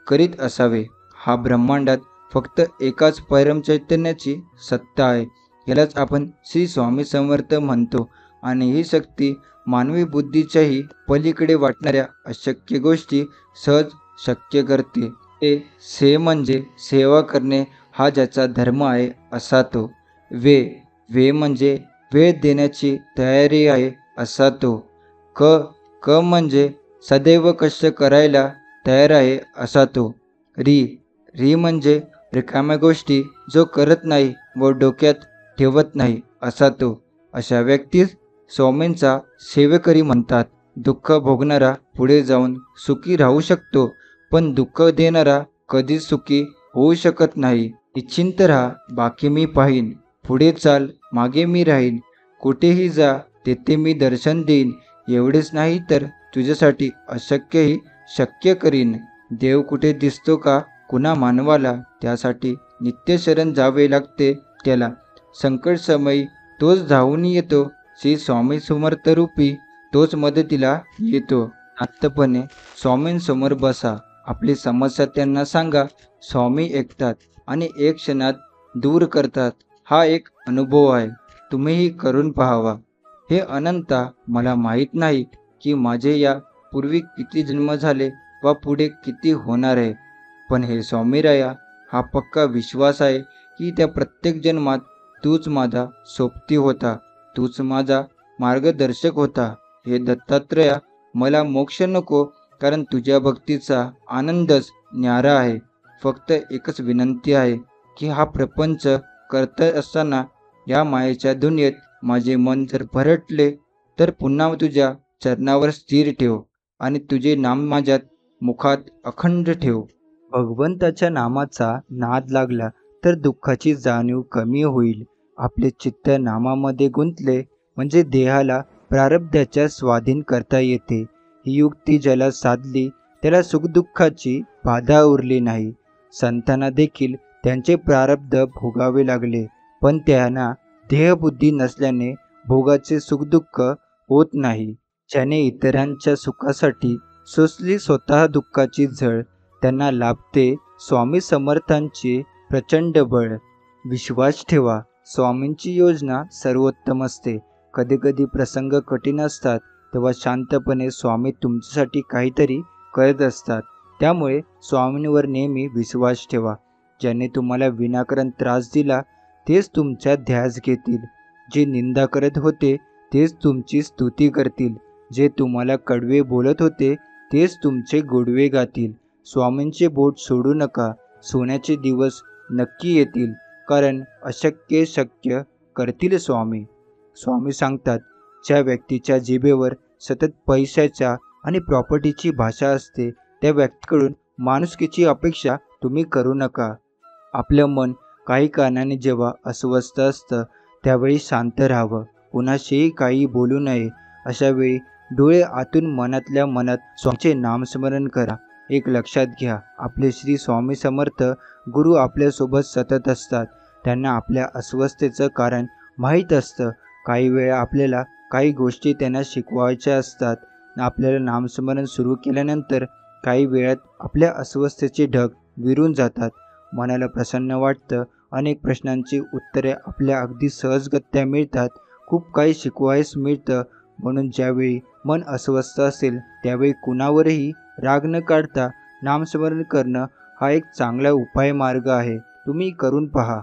करीत असावे. हा ब्रह्मांडात फक्त एकाच परम चैतन्याची सत्ता आहे. यालाच आपण श्री स्वामी समर्थ म्हणतो आणि ही शक्ती मानवी बुद्धीच्याही पलीकडे वाटणाऱ्या अशक्य गोष्टी सहज शक्य करते. से म्हणजे सेवा करणे हा ज्याचा धर्म आहे असा तो. वे म्हणजे वेळ देण्याची तयारी आहे असा तो. क म्हणजे सदैव कष्ट करायला तयार आहे असा तो. री म्हणजे रिकाम्या गोष्टी जो करत नाही व डोक्यात ठेवत नाही असा तो. अशा व्यक्तीस स्वामींचा सेवेकरी म्हणतात. दुःख भोगणारा पुढे जाऊन सुखी राहू शकतो, पण दुःख देणारा कधीच सुखी होऊ शकत नाही. निश्चिंत राहा, बाकी मी पाहीन. पुढे चाल, मागे मी राहीन. कुठेही जा, तेथे मी दर्शन देईन. एवढेच नाही तर तुझ्यासाठी अशक्यही शक्य करीन. देव कुठे दिसतो का कुणा मानवाला? त्यासाठी नित्य शरण जावे लागते त्याला. संकट समयी तोच धावून येतो. श्री स्वामी समर्थ रूपी तोच मदतीला येतो. आत्तपणे स्वामींसमोर बसा, आपली समस्या त्यांना सांगा. स्वामी ऐकतात आणि एक क्षणात दूर करतात. हा एक अनुभव आहे, तुम्हीही करून पाहावा. हे अनंता, मला माहीत नाही की माझे या पूर्वी किती जन्म झाले व पुढे किती होणार आहे, पण हे स्वामीराया, हा पक्का विश्वास आहे की त्या प्रत्येक जन्मात तूच माझा सोबती होता, तूच माझा मार्गदर्शक होता. हे दत्तात्रया, मला मोक्ष नको, कारण तुझ्या भक्तीचा आनंदच न्यारा आहे. फक्त एकच विनंती आहे की हा प्रपंच करत असताना या मायेच्या दुनियेत माझे मन जर भरटले तर पुन्हा तुझ्या चरणावर स्थिर ठेव आणि तुझे नाम माझ्या मुखात अखंड ठेव. भगवंताच्या नामाचा नाद लागला तर दुःखाची जाणीव कमी होईल. आपले चित्त नामामध्ये गुंतले म्हणजे देहाला प्रारब्धाच्या स्वाधीन करता येते. ही युक्ती ज्याला साधली त्याला सुखदुःखाची बाधा उरली नाही. संतांना देखील त्यांचे प्रारब्ध भोगावे लागले, पण त्यांना देहबुद्धी नसल्याने भोगाचे सुखदुःख होत नाही. ज्याने इतरांच्या सुखासाठी सोसली स्वतः दुःखाची झळ त्यांना लाभते स्वामी समर्थांचे प्रचंड बळ. विश्वास ठेवा, स्वामींची योजना सर्वोत्तम असते. कधीकधी प्रसंग कठीण असतात तेव्हा शांतपणे स्वामी तुमच्यासाठी काहीतरी करत असतात. त्यामुळे स्वामींवर नेहमी विश्वास ठेवा. ज्याने तुम्हाला विनाकारण त्रास दिला तेच तुमचा ध्यास घेतील. जे निंदा करत होते तेच तुमची स्तुती करतील. जे तुम्हाला कडवे बोलत होते तेच तुमचे गोडवे गातील. स्वामींचे बोट सोडू नका. सोन्याचे दिवस नक्की येतील, कारण अशक्य शक्य करतील स्वामी. स्वामी सांगतात, ज्या व्यक्तीच्या जिभेवर सतत पैशाच्या आणि प्रॉपर्टीची भाषा असते त्या व्यक्तीकडून माणुसकीची अपेक्षा तुम्ही करू नका. आपलं मन काही कारणाने जेव्हा अस्वस्थ असतं त्यावेळी शांत राहावं, कुणाशीही काही बोलू नये. अशा वेळी डोळे आतून मनातल्या मनात स्वामीचे नामस्मरण करा. एक लक्षात घ्या, आपले श्री स्वामी समर्थ गुरु आपल्यासोबत सतत असतात. त्यांना आपल्या अस्वस्थतेचं कारण माहीत असतं. काही वेळा आपल्याला काही गोष्टी त्यांना शिकवायच्या असतात. आपल्याला नामस्मरण सुरू केल्यानंतर काही वेळात आपल्या अस्वस्थतेचे ढग विरून जातात. मनाला प्रसन्न वाटतं. अनेक प्रश्नांची उत्तरे आपल्या अगदी सहजगत्या मिळतात. खूप काही शिकवायस मिळतं. म्हणून ज्यावेळी मन अस्वस्थ असेल त्यावेळी कुणावरही राग न काढता नामस्मरण करणं हा एक चांगला उपाय मार्ग आहे. तुम्ही करून पहा.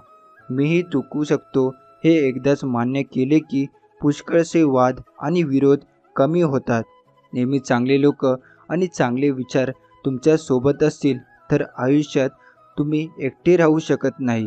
मीही चुकू शकतो हे एकदाच मान्य केले की पुष्कळसे वाद आणि विरोध कमी होतात. नेहमी चांगले लोक आणि चांगले विचार तुमच्या सोबत असतील तर आयुष्यात तुम्ही एकटे राहू शकत नाही.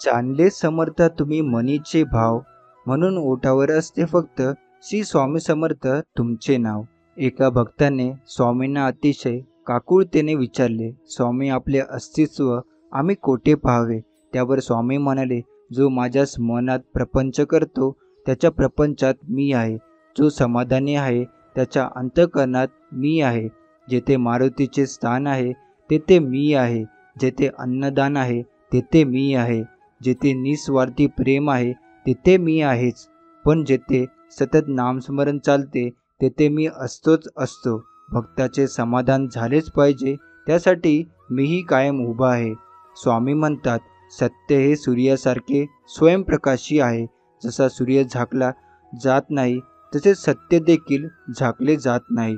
जाणले समर्थ तुम्ही मनीचे भाव, म्हणून ओठावर असते फक्त श्री स्वामी समर्थ तुमचे नाव. एका भक्ताने स्वामींना अतिशय काकुळतेने विचारले, स्वामी आपले अस्तित्व आम्ही कोठे पाहावे? त्यावर स्वामी म्हणाले, जो माझ्या मनात प्रपंच करतो त्याच्या प्रपंचात मी आहे. जो समाधानी आहे त्याच्या अंतःकरणात मी आहे. जेथे मारुतीचे स्थान आहे तेथे मी आहे. जेथे अन्नदान आहे तेथे मी आहे. जेथे निस्वार्थी प्रेम आहे तेथे मी आहेच. पण जेथे सतत नामस्मरण चालते तेथे मी असतोच असतो. भक्ताचे समाधान झालेच पाहिजे, त्यासाठी मीही कायम उभा आहे. स्वामी म्हणतात, सत्य हे सूर्यासारखे स्वयंप्रकाशी आहे. जसा सूर्य झाकला जात नाही तसे सत्य देखील झाकले जात नाही.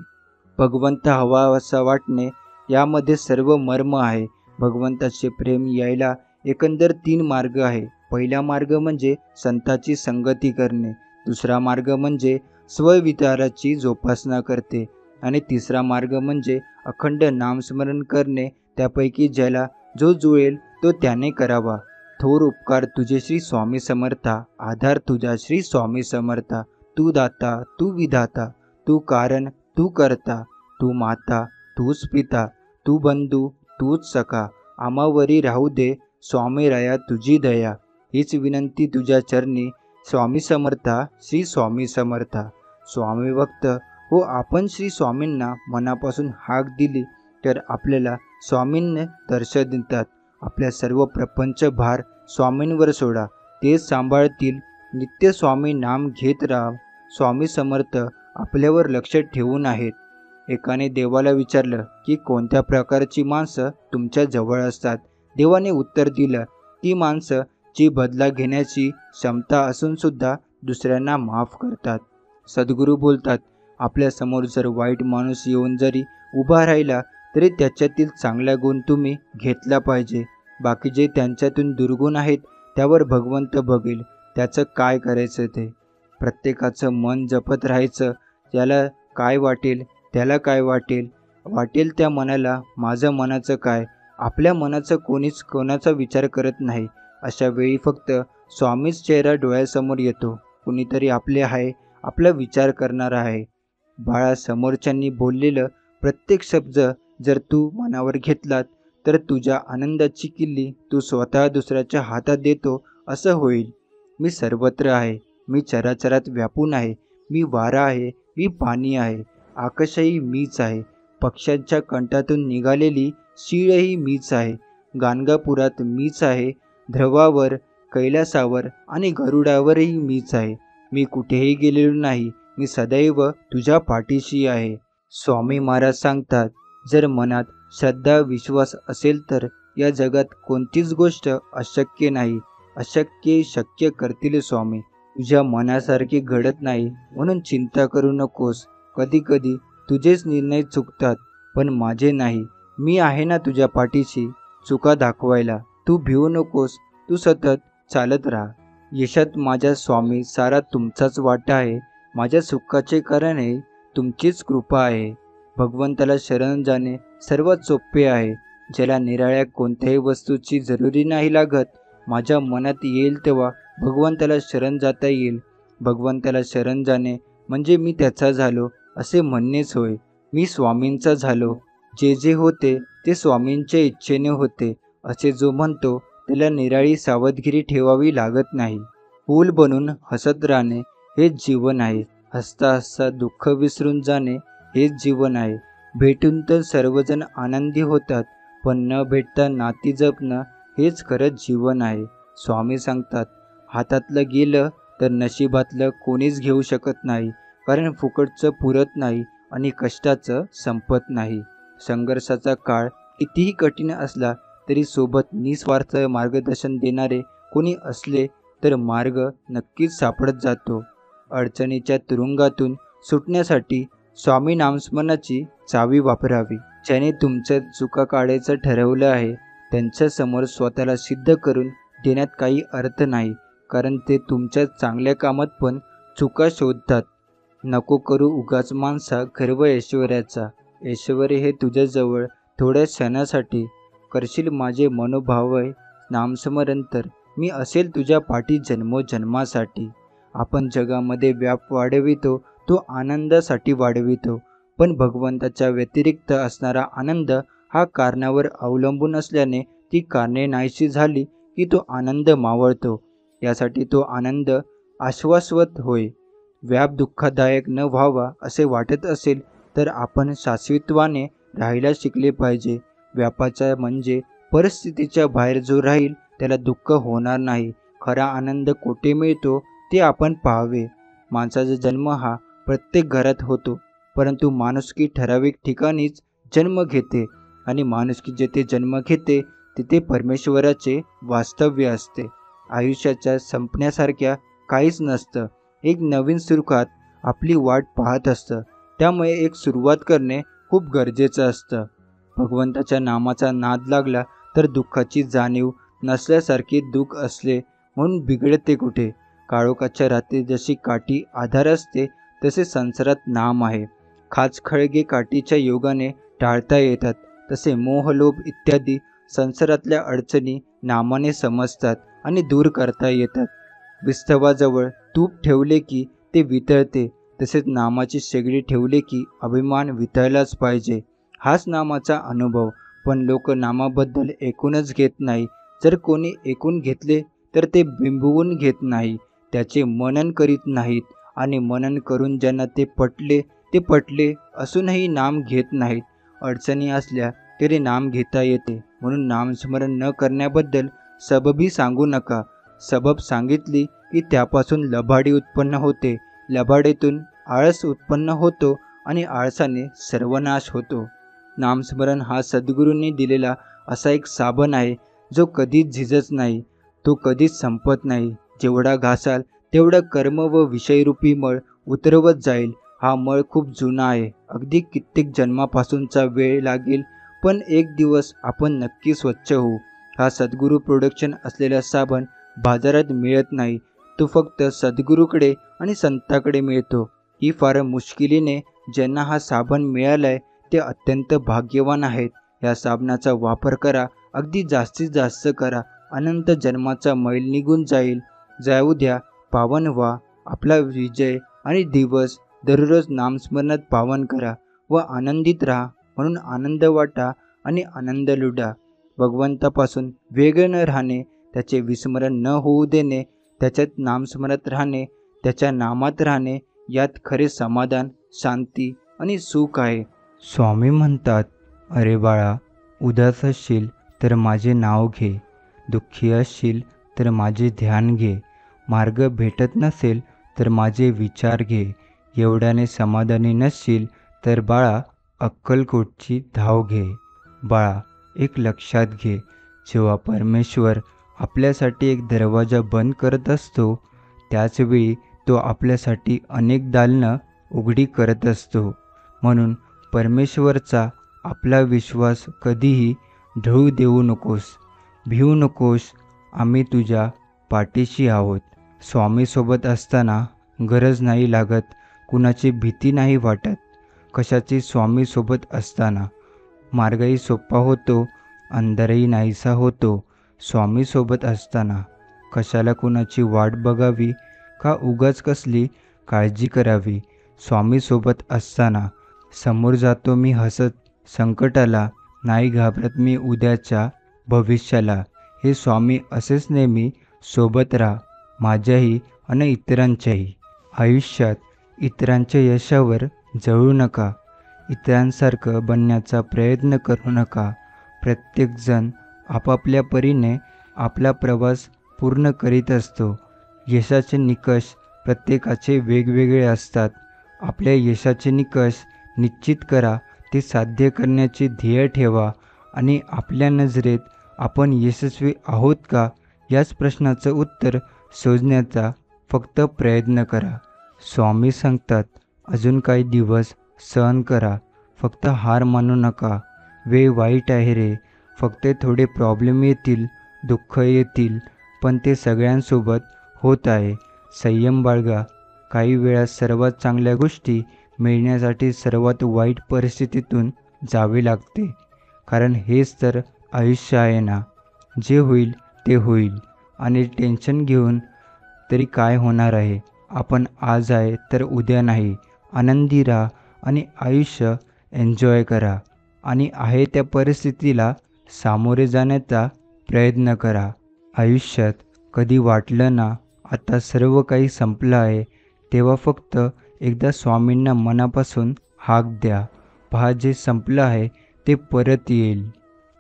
भगवंत हवा असा वाटणे यामध्ये सर्व मर्म आहे. भगवंताचे प्रेम यायला एकंदर 3 मार्ग आहे. पहिला मार्ग म्हणजे संताची संगती करणे. दुसरा मार्ग म्हणजे स्वविचाराची जोपासना करते आणि तिसरा मार्ग म्हणजे अखंड नामस्मरण करणे. त्यापैकी ज्याला जो जुळेल तो त्याने करावा. थोर उपकार तुझे श्री स्वामी समर्था, आधार तुझा श्री स्वामी समर्था. तू दाता, तू विधाता, तू कारण, तू करता, तू माता, तूच पिता, तू बंधू, तूच सखा. आमावरी राहू दे स्वामी राया तुझी दया. हीच विनंती तुझ्या चरणी स्वामी समर्था, श्री स्वामी समर्था. स्वामी भक्त हो आपण श्री स्वामींना मनापासून हाक दिली तर आपल्याला स्वामींनी दर्शन देतात. आपल्या सर्व प्रपंच भार स्वामींवर सोडा, तेच सांभाळतील. नित्य स्वामी नाम घेत राहा. स्वामी समर्थ आपल्यावर लक्ष ठेवून आहेत. एकाने देवाला विचारलं की कोणत्या प्रकारची माणसं तुमच्या जवळ असतात. देवाने उत्तर दिलं, ती माणसं जी बदला घेण्याची क्षमता असून सुद्धा दुसऱ्यांना माफ करतात. सद्गुरू बोलतात, आपल्यासमोर जर वाईट माणूस येऊन जरी उभा राहिला तरी त्याच्यातील चांगला गुण तुम्ही घेतला पाहिजे. बाकी जे त्यांच्यातून दुर्गुण आहेत त्यावर भगवंत बघेल, त्याचं काय करायचं ते. प्रत्येकाचं मन जपत राहायचं. त्याला काय वाटेल त्याला काय वाटेल, वाटेल त्या मनाला माझं मनाचं काय. आपल्या मनाचं कोणीच कोणाचा विचार करत नाही. अशा वेळी फक्त स्वामीच चेहरा डोळ्यासमोर येतो. कुणीतरी आपले आहे, आपला विचार करणारा आहे. बाळा, समोरच्यांनी बोललेलं प्रत्येक शब्द जर तू मनावर घेतलात तर तुझ्या आनंदाची किल्ली तू स्वतः दुसऱ्याच्या हातात देतो असं होईल. मी सर्वत्र आहे, मी चराचरात व्यापून आहे, मी वारा आहे, मी पाणी आहे, आकाशही मीच आहे, पक्ष्यांच्या कंठातून निघालेली शीळही मीच आहे, गाणगापुरात मीच आहे, ध्रुवावर, कैलासावर आणि गरुडावरही मीच आहे. मी कुठेही गेलेलो नाही, मी सदैव तुझ्या पाठीशी आहे. स्वामी महाराज सांगतात, जर मनात श्रद्धा विश्वास असेल तर या जगात कोणतीच गोष्ट अशक्य नाही. अशक्य शक्य करतील स्वामी. तुझ्या मनासारखे घडत नाही म्हणून चिंता करू नकोस. कधी कधी तुझेच निर्णय चुकतात पण माझे नाही. मी आहे ना तुझ्या पाठीशी चुका दाखवायला. तू भिवू नकोस, तू सतत चालत राहा. यशात माझ्या स्वामी सारा तुमचाच वाटा आहे. माझ्या सुखाचे कारण आहे तुमचीच कृपा आहे. भगवंताला शरण जाणे सर्वात सोपे आहे. ज्याला निराळ्या कोणत्याही वस्तूची जरुरी नाही लागत. माझ्या मनात येईल तेव्हा भगवंताला शरण जाता येईल. भगवंताला शरण जाणे म्हणजे मी त्याचा झालो असे म्हणणेच होय. मी स्वामींचा झालो. जे जे होते ते स्वामींच्या इच्छेने होते असे जो म्हणतो त्याला निराळी सावधगिरी ठेवावी लागत नाही. फूल बनून हसत राहणे हेच जीवन आहे. हसता हसता दुःख विसरून जाणे हेच जीवन आहे. भेटून तर सर्वजण आनंदी होतात पण न भेटता नाती जपणं हेच खरंच जीवन आहे. स्वामी सांगतात, हातातलं गेलं तर नशिबातलं कोणीच घेऊ शकत नाही. कारण फुकटचं पुरत नाही आणि कष्टाचं संपत नाही. संघर्षाचा काळ कितीही कठीण असला तरी सोबत निस्वार्थ मार्गदर्शन देणारे कोणी असले तर मार्ग नक्कीच सापडत जातो. अडचणीच्या तुरुंगातून सुटण्यासाठी स्वामी नामस्मरणाची चावी वापरावी. ज्याने तुमचं चुका काढायचं ठरवलं आहे त्यांच्यासमोर स्वतःला सिद्ध करून देण्यात काही अर्थ नाही. कारण ते तुमच्या चांगल्या कामात पण चुका शोधतात. नको करू उगाच माणसा गर्व ऐश्वर्याचा. ऐश्वर हे तुझ्याजवळ थोड्या क्षणासाठी. करशील माझे मनोभावय नामस्मरण तर मी असेल तुझ्या पाठी जन्मोजन्मासाठी. आपण जगामध्ये व्याप वाढवितो तो आनंदासाठी वाढवितो. पण भगवंताच्या व्यतिरिक्त असणारा आनंद हा कारणावर अवलंबून असल्याने ती कारणे नाहीशी झाली की तो आनंद मावळतो. यासाठी तो आनंद आश्वासवत होय. व्याप दुःखदायक न व्हावा असे वाटत असेल तर आपण शाश्वतवाने राहायला शिकले पाहिजे. व्यापाचा म्हणजे परिस्थितीच्या बाहेर जो राहील त्याला दुःख होणार नाही. खरा आनंद कोठे मिळतो ते आपण पाहावे. माणसाचा जन्म हा प्रत्येक घरात होतो परंतु माणुसकी ठराविक ठिकाणीच जन्म घेते आणि माणुसकी जेथे जन्म घेते तिथे परमेश्वराचे वास्तव्य असते. आयुष्याच्या संपण्यासारख्या काहीच नसतं. एक नवीन सुरुवात आपली वाट पाहत असतं. त्यामुळे एक सुरुवात करणे खूप गरजेचं असतं. भगवंताच्या नामाचा नाद लागला तर दुःखाची जाणीव नसल्यासारखे दुःख असले म्हणून बिघडते कुठे. काळोखाच्या रात्री जशी काठी आधार असते तसे संसारात नाम आहे. खाचखळगे काठीच्या योगाने टाळता येतात तसे मोह लोभ इत्यादी संसारातल्या अडचणी नामाने समजतात आणि दूर करता येतात. विस्तवाजवळ तूप ठेवले की ते वितळते तसेच नामाची शेगडी ठेवले की अभिमान वितळलाच पाहिजे. हाच नामाचा अनुभव. पण लोक नामाबद्दल ऐकूनच घेत नाही. जर कोणी ऐकून घेतले तर ते बिंबवून घेत नाही. त्याचे मनन करीत नाहीत आणि मनन करून ज्यांना ते पटले असूनही नाम घेत नाहीत. अडचणी असल्या तरी नाम घेता येते म्हणून नामस्मरण न करण्याबद्दल सबबी सांगू नका. सबब सांगितली की त्यापासून लबाडी उत्पन्न होते. लबाडीतून आळस उत्पन्न होतो आणि आळसाने सर्वनाश होतो. नामस्मरण हा सद्गुरूंनी दिलेला असा एक साबण आहे जो कधीच झिजत नाही. तो कधीच संपत नाही. जेवढा घासाल तेवढा कर्म व विषयरूपी मळ उतरवत जाईल. हा मळ खूप जुना आहे. अगदी कित्येक जन्मापासूनचा वेळ लागेल पण एक दिवस आपण नक्की स्वच्छ होऊ. हा सद्गुरू प्रोडक्शन असलेला साबण बाजारात मिळत नाही. तो फक्त सद्गुरूकडे आणि संताकडे मिळतो. ही फार मुश्किलीने ज्यांना हा साबण मिळालाय ते अत्यंत भाग्यवान आहेत. या साबणाचा वापर करा. अगदी जास्तीत जास्त करा. अनंत जन्माचा मैल निघून जाईल. जाऊ द्या पावन व्हा आपला विजय आणि दिवस दररोज नामस्मरणात पावन करा व आनंदित राहा म्हणून आनंद वाटा आणि आनंद लुटा. भगवंतापासून वेगळे न राहणे, त्याचे विस्मरण न होऊ देणे, त्याच्यात नामस्मरणात राहणे, त्याच्या नामात राहणे, यात खरे समाधान, शांती आणि सुख आहे. स्वामी म्हणतात, अरे बाळा, उदास असशील तर माझे नाव घे, दुःखी असशील तर माझे ध्यान घे, मार्ग भेटत नसेल तर माझे विचार घे, एवढ्याने समाधानी नसशील तर बाळा अक्कलकोटची धाव घे. बाळा, एक लक्षात घे, जेव्हा परमेश्वर आपल्यासाठी एक दरवाजा बंद करत असतो, त्याचवेळी तो आपल्यासाठी अनेक दालनं उघडी करत असतो. म्हणून परमेश्वरचा आपला विश्वास कधीही ढळू देऊ नकोस. भिवू नकोस, आम्ही तुझ्या पाठीशी आहोत. स्वामीसोबत असताना गरज नाही लागत, कुणाची भीती नाही वाटत. कशाची स्वामीसोबत असताना मार्गही सोपा होतो, अंधारही नाहीसा होतो. स्वामीसोबत असताना कशाला कुणाची वाट बघावी, का उगाच कसली काळजी करावी. स्वामीसोबत असताना समोर जातो मी हसत संकटाला, नाही घाबरत मी उद्याच्या भविष्याला. हे स्वामी असेच नेहमी सोबत राहा, माझ्याही आणि इतरांच्याही. आयुष्यात इतरांच्या यशावर जळू नका, इतरांसारखं बनण्याचा प्रयत्न करू नका. प्रत्येकजण आपापल्या परीने आपला प्रवास पूर्ण करीत असतो. यशाचे निकष प्रत्येकाचे वेगवेगळे असतात. आपल्या यशाचे निकष निश्चित करा, ते साध्य करण्याचे ध्येय ठेवा आणि आपल्या नजरेत आपण यशस्वी आहोत का याच प्रश्नाचं उत्तर शोधण्याचा फक्त प्रयत्न करा. स्वामी सांगतात, अजून काही दिवस सहन करा, फक्त हार मानू नका. वेळ वाईट आहे रे, फक्त थोडे प्रॉब्लेम येतील, दुःख येतील, पण ते सगळ्यांसोबत होत आहे. संयम बाळगा. काही वेळा सर्वात चांगल्या गोष्टी मिळण्यासाठी सर्वात वाईट परिस्थितीतून जावे लागते, कारण हेच तर आयुष्य आहे ना. जे होईल ते होईल आणि टेन्शन घेऊन तरी काय होणार आहे. आपण आज आहे तर उद्या नाही. आनंदी राहा आणि आयुष्य एन्जॉय करा आणि आहे त्या परिस्थितीला सामोरे जाण्याचा प्रयत्न करा. आयुष्यात कधी वाटलं ना आता सर्व काही संपलं आहे, तेव्हा फक्त एकदा स्वामींना मनापासून हाक द्या. पहा, जे संपलं आहे ते परत येईल.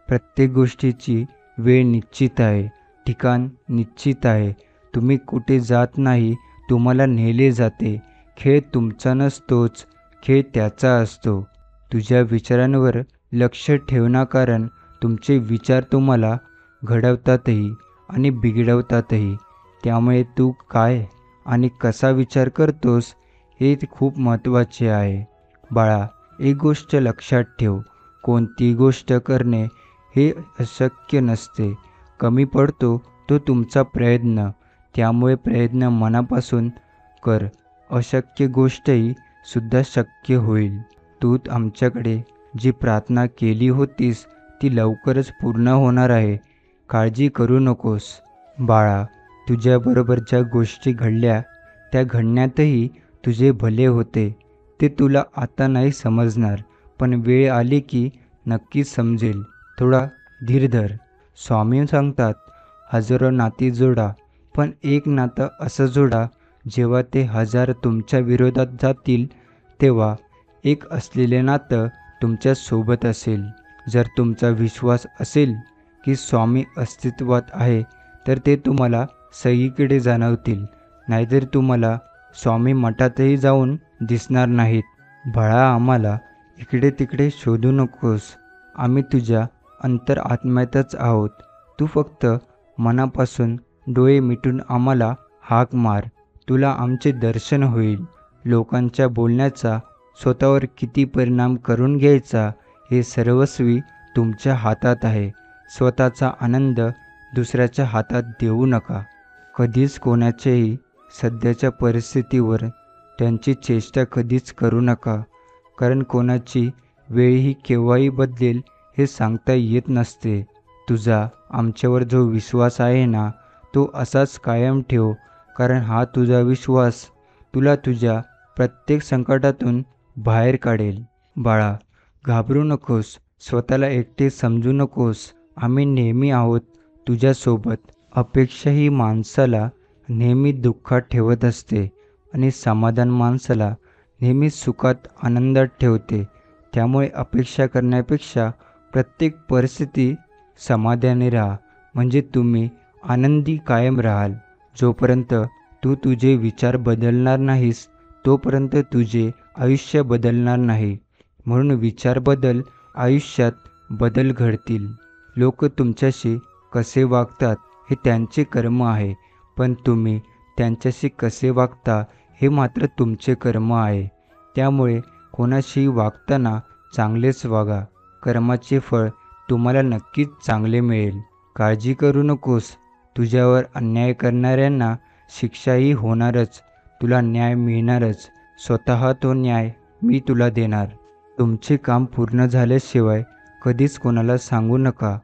प्रत्येक गोष्टीची वेळ निश्चित आहे, ठिकाण निश्चित आहे. तुम्ही कुठे जात नाही, तुम्हाला नेले जाते. खेळ तुमचा नसतोच, खेळ त्याचा असतो. तुझ्या विचारांवर लक्ष ठेवणं, कारण तुमचे विचार तुम्हाला घडवतातही आणि बिघडवतातही. त्यामुळे तू काय आणि कसा विचार करतोस हे खूप महत्त्वाचे आहे. बाळा, एक गोष्ट लक्षात ठेव, कोणती गोष्ट करणे हे अशक्य नसते. कमी पडतो तो तुमचा प्रयत्न, त्यामुळे प्रयत्न मनापासून कर. अशक्य गोष्टही सुद्धा शक्य होईल. तू आमच्याकडे जी प्रार्थना केली होतीस ती लवकरच पूर्ण होणार आहे, काळजी करू नकोस. बाळा, तुझ्याबरोबर ज्या गोष्टी घडल्या त्या घडण्यातही तुझे भले होते. ते तुला आता नाही समजणार, पण वेळ आली की नक्कीच समजेल. थोडा धीर धर. स्वामी सांगतात, हजारो नाती जोडा, पण एक नातं असं जोडा, जेव्हा ते 1000 तुमच्या विरोधात जातील तेव्हा एक असलेले नातं तुमच्या सोबत असेल. जर तुमचा विश्वास असेल की स्वामी अस्तित्वात आहे तर ते तुम्हाला सगळीकडे जाणवतील, नाहीतर तुम्हाला स्वामी मठातही जाऊन दिसणार नाहीत. बाळा, आम्हाला इकडे तिकडे शोधू नकोस, आम्ही तुझ्या अंतरात्म्यातच आहोत. तू फक्त मनापासून डोळे मिटून आम्हाला हाक मार, तुला आमचे दर्शन होईल. लोकांच्या बोलण्याचा स्वतःवर किती परिणाम करून घ्यायचा हे सर्वस्वी तुमच्या हातात आहे. स्वतःचा आनंद दुसऱ्याच्या हातात देऊ नका. कधीच कोणाच्याही सध्याच्या परिस्थितीवर त्यांची चेष्टा कधीच करू नका, कारण कोणाची वेळही केव्हाही बदलेल हे सांगता येत नसते. तुझा आमच्यावर जो विश्वास आहे ना, तो असाच कायम ठेव. कारण हा तुझा विश्वास तुला तुझ्या प्रत्येक संकटातून बाहेर काढेल. बाळा, घाबरू नकोस, स्वतःला एकटे समजू नकोस. आम्ही नेहमी आहोत तुझ्यासोबत. अपेक्षा ही माणसाला नेहमी दुःखात ठेवत असते आणि समाधान माणसाला नेहमी सुखात आनंदात ठेवते. त्यामुळे अपेक्षा करण्यापेक्षा प्रत्येक परिस्थिती समाधानी राहा, म्हणजे तुम्ही आनंदी कायम राहाल. जोपर्यंत तू तुझे विचार बदलणार नाहीस तोपर्यंत तुझे आयुष्य बदलणार नाही. म्हणून विचार बदल, आयुष्यात बदल घडतील. लोक तुमच्याशी कसे वागतात हे त्यांचे कर्म आहे, पण तुम्ही त्यांच्याशी कसे वागता हे मात्र तुमचे कर्म आहे. त्यामुळे कोणाशी वागताना चांगलेच वागा. कर्माचे फळ तुम्हाला नक्कीच चांगले मिळेल. काळजी करू नकोस, तुझ्यावर अन्याय करणाऱ्यांना शिक्षाही होणारच, तुला न्याय मिळणारच. स्वतः तो न्याय मी तुला देणार. तुमचे काम पूर्ण झाल्याशिवाय कधीच कोणाला सांगू नका,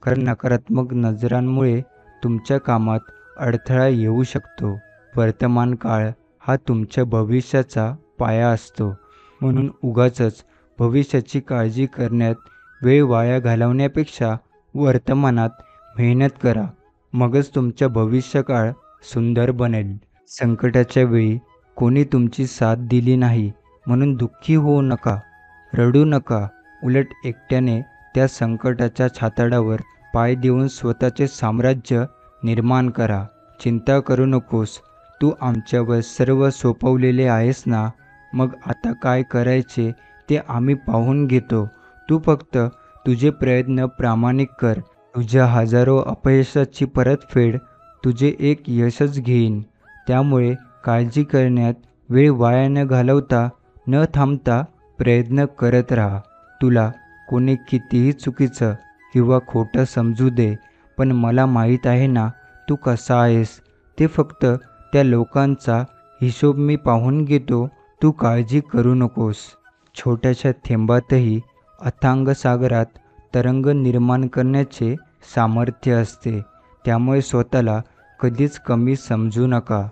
कारण नकारात्मक नजरांमुळे तुमच्या कामात अडथळा येऊ शकतो. वर्तमान काळ हा तुमच्या भविष्याचा पाया असतो, म्हणून उगाचच भविष्याची काळजी करण्यात वेळ वाया घालवण्यापेक्षा वर्तमानात मेहनत करा, मगच तुमचा भविष्यकाळ सुंदर बनेल. संकटाच्या वेळी कोणी तुमची साथ दिली नाही म्हणून दुःखी होऊ नका, रडू नका. उलट एकट्याने त्या संकटाच्या छाताडावर पाय देऊन स्वतःचे साम्राज्य निर्माण करा. चिंता करू नकोस, तू आमच्यावर सर्व सोपवलेले आहेस ना, मग आता काय करायचे ते आम्ही पाहून घेतो. तू फक्त तुझे प्रयत्न प्रामाणिक कर. तुझ्या हजारो अपयशाची परतफेड तुझे एक यशच घेईन. त्यामुळे काळजी करण्यात वेळ वाया न घालवता, न थांबता प्रयत्न करत राहा. तुला कोणी कितीही चुकीचं किंवा खोटं समजू दे, पण मला माहीत आहे ना तू कसा आहेस. ते फक्त त्या लोकांचा हिशोब मी पाहून घेतो. तू काळजी करू नकोस. छोट्याशा थेंबातही अथांग सागरात तरंग निर्माण करण्याचे सामर्थ्य असते. त्यामुळे स्वतःला कधीच कमी समजू नका.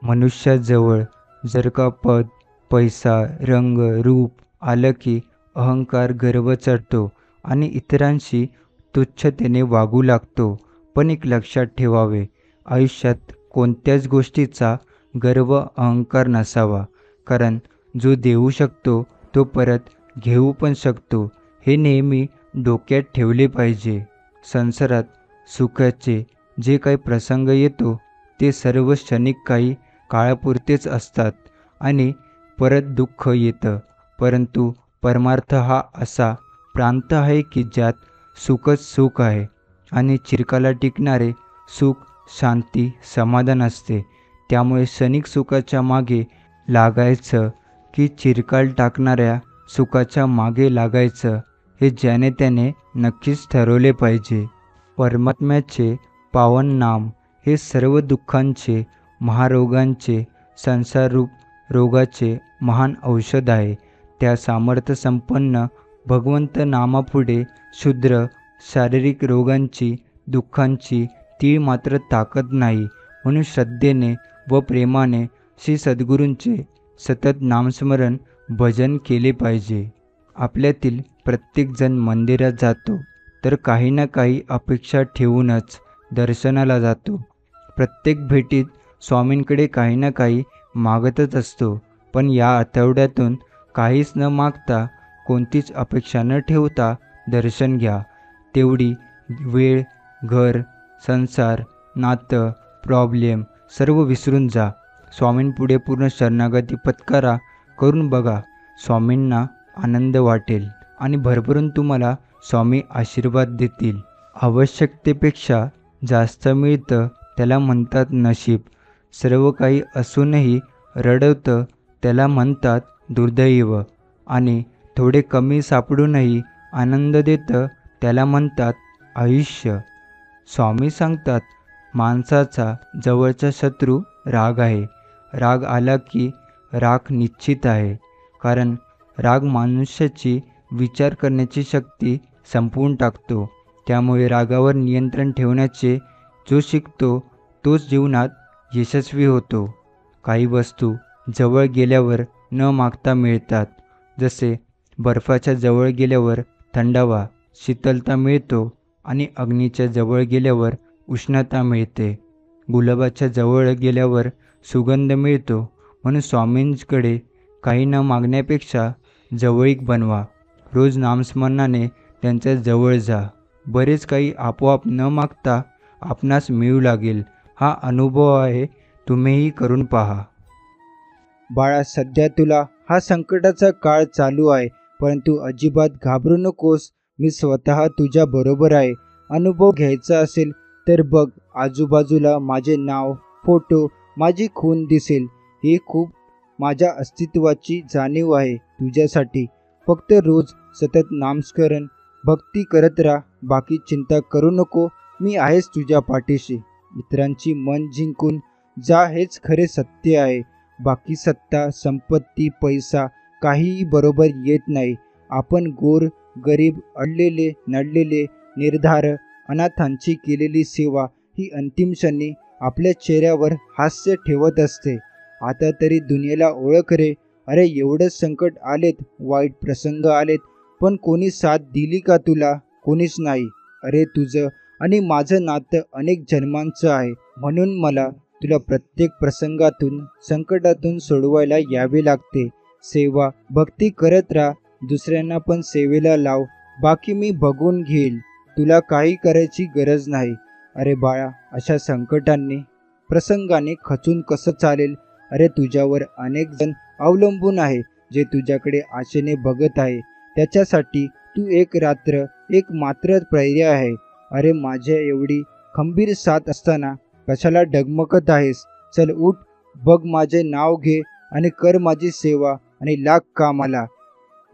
मनुष्याजवळ जर का पद, पैसा, रंग, रूप आलं की अहंकार, गर्व चढतो आणि इतरांशी तुच्छतेने वागू लागतो. पण एक लक्षात ठेवावे, आयुष्यात कोणत्याच गोष्टीचा गर्व, अहंकार नसावा, कारण जो देऊ शकतो तो परत घेऊ पण शकतो, हे नेहमी डोक्यात ठेवले पाहिजे. संसारात सुखाचे जे काही प्रसंग येतो ते सर्व क्षणिक काही काळापुरतेच असतात आणि परत दुःख येतं. परंतु परमार्थ हा असा प्रांत आहे की ज्यात सुखच सुख आहे आणि चिरकाला टिकणारे सुख, शांती, समाधान असते. त्यामुळे क्षणिक सुखाच्या मागे लागायचं की चिरकाल टाकणाऱ्या सुखाच्या मागे लागायचं, हे ज्याने त्याने नक्कीच ठरवले पाहिजे. परमात्म्याचे पावन नाम हे सर्व दुःखांचे, महारोगांचे, संसाररूप रोगाचे महान औषध आहे. त्या सामर्थ्य संपन्न भगवंत नामापुढे क्षुद्र शारीरिक रोगांची, दुःखांची तीळ मात्र ताकद नाही. म्हणून श्रद्धेने व प्रेमाने श्री सद्गुरूंचे सतत नामस्मरण, भजन केले पाहिजे. आपल्यातील प्रत्येकजण मंदिरात जातो तर काही ना काही अपेक्षा ठेवूनच दर्शनाला जातो. प्रत्येक भेटीत स्वामींकडे काही ना काही मागतच असतो. पण या आठवड्यातून काहीच न मागता, कोणतीच अपेक्षा न ठेवता दर्शन घ्या. तेवढी वेळ, घर, संसार, नातं, प्रॉब्लेम सर्व विसरून जा. स्वामींपुढे पूर्ण शरणागती पत्करा. करून बघा, स्वामींना आनंद वाटेल आणि भरभरून तुम्हाला स्वामी आशीर्वाद देतील. आवश्यकतेपेक्षा जास्त मिळतं त्याला म्हणतात नशीब. सर्व काही असूनही रडवतं त्याला म्हणतात दुर्दैव. आणि थोडे कमी सापडूनही आनंद देतं त्याला म्हणतात आयुष्य. स्वामी सांगतात, माणसाचा जवळचा शत्रू राग आहे. राग आला की राख निश्चित आहे, कारण राग मनुष्याची विचार करण्याची शक्ती संपवून टाकतो. त्यामुळे रागावर नियंत्रण ठेवण्याचे जो शिकतो तोच जीवनात यशस्वी होतो. काही वस्तू जवळ गेल्यावर न मागता मिळतात. जसे बर्फाच्या जवळ गेल्यावर थंडावा, शीतलता मिळतो आणि अग्नीच्या जवळ गेल्यावर उष्णता मिळते. गुलाबाच्या जवळ गेल्यावर सुगंध मिळतो. म्हणून स्वामींकडे काही न मागण्यापेक्षा जवळीक बनवा. रोज नामस्मरणाने त्यांच्या जवळ जा. बरेच काही आपोआप न मागता आपणास मिळू लागेल. हा अनुभव आहे, तुम्हीही करून पहा. बाळा, सध्या तुला हा संकटाचा काळ चालू आहे, परंतु अजिबात घाबरू नकोस. मी स्वतः तुझ्या बरोबर आहे. अनुभव घ्यायचा असेल तर बघ, आजूबाजूला माझे नाव, फोटो, माझी खूण दिसेल. ही खूप माझ्या अस्तित्वाची जाणीव आहे तुझ्यासाठी. फक्त रोज सतत नामस्मरण, भक्ती करत राहा. बाकी चिंता करू नको. मी आहेच तुझ्या पाठीशी. मित्रांची मन जिंकून जा, हेच खरे सत्य आहे. बाकी सत्ता, संपत्ती, पैसा काहीही बरोबर येत नाही. आपण गोर गरीब, अडलेले नडलेले, निर्धार, अनाथांची केलेली सेवा ही अंतिम क्षणी आपल्या चेहऱ्यावर हास्य ठेवत असते. आता तरी दुनियेला ओळख रे. अरे एवढंच संकट आलेत, वाईट प्रसंग आलेत, पण कोणी साथ दिली का तुला? कोणीच नाही. अरे तुझं आणि माझं नातं अनेक जन्मांचं आहे. म्हणून मला तुला प्रत्येक प्रसंगातून, संकटातून सोडवायला यावे लागते. सेवा, भक्ती करत राहा. दुसऱ्यांना पण सेवेला लाव. बाकी मी बघून घेईल. तुला काही करायची गरज नाही. अरे बाळा, अशा संकटांनी, प्रसंगाने खचून कसं चालेल? अरे तुझ्यावर अनेक जण अवलंबून आहे, जे तुझ्याकडे आशेने बघत आहे. त्याच्यासाठी तू एक रात्र, एक मात्र पर्याय आहे. अरे माझ्या एवढी खंबीर साथ असताना कशाला डगमगत आहेस? चल उठ, बघ माझे नाव घे आणि कर माझी सेवा आणि लाग कामाला.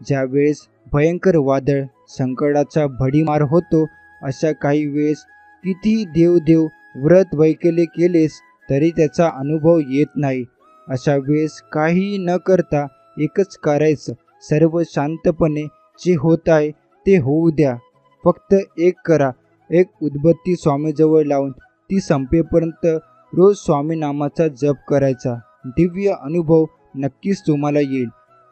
ज्यावेळेस भयंकर वादळ, संकटाचा भडीमार होतो, अशा काही वेळेस कितीही देव व्रत वैकल्य केलेस तरी त्याचा अनुभव येत नाही. अशा वेळेस काहीही न करता एकच करायचं, सर्व शांतपणे. जे होत आहे ते होऊ द्या. फक्त एक करा, एक उदबत्ती स्वामीजवळ लावून ती संपेपर्यंत रोज स्वामी नामाचा जप करायचा. दिव्य अनुभव नक्कीच तुम्हाला येईल.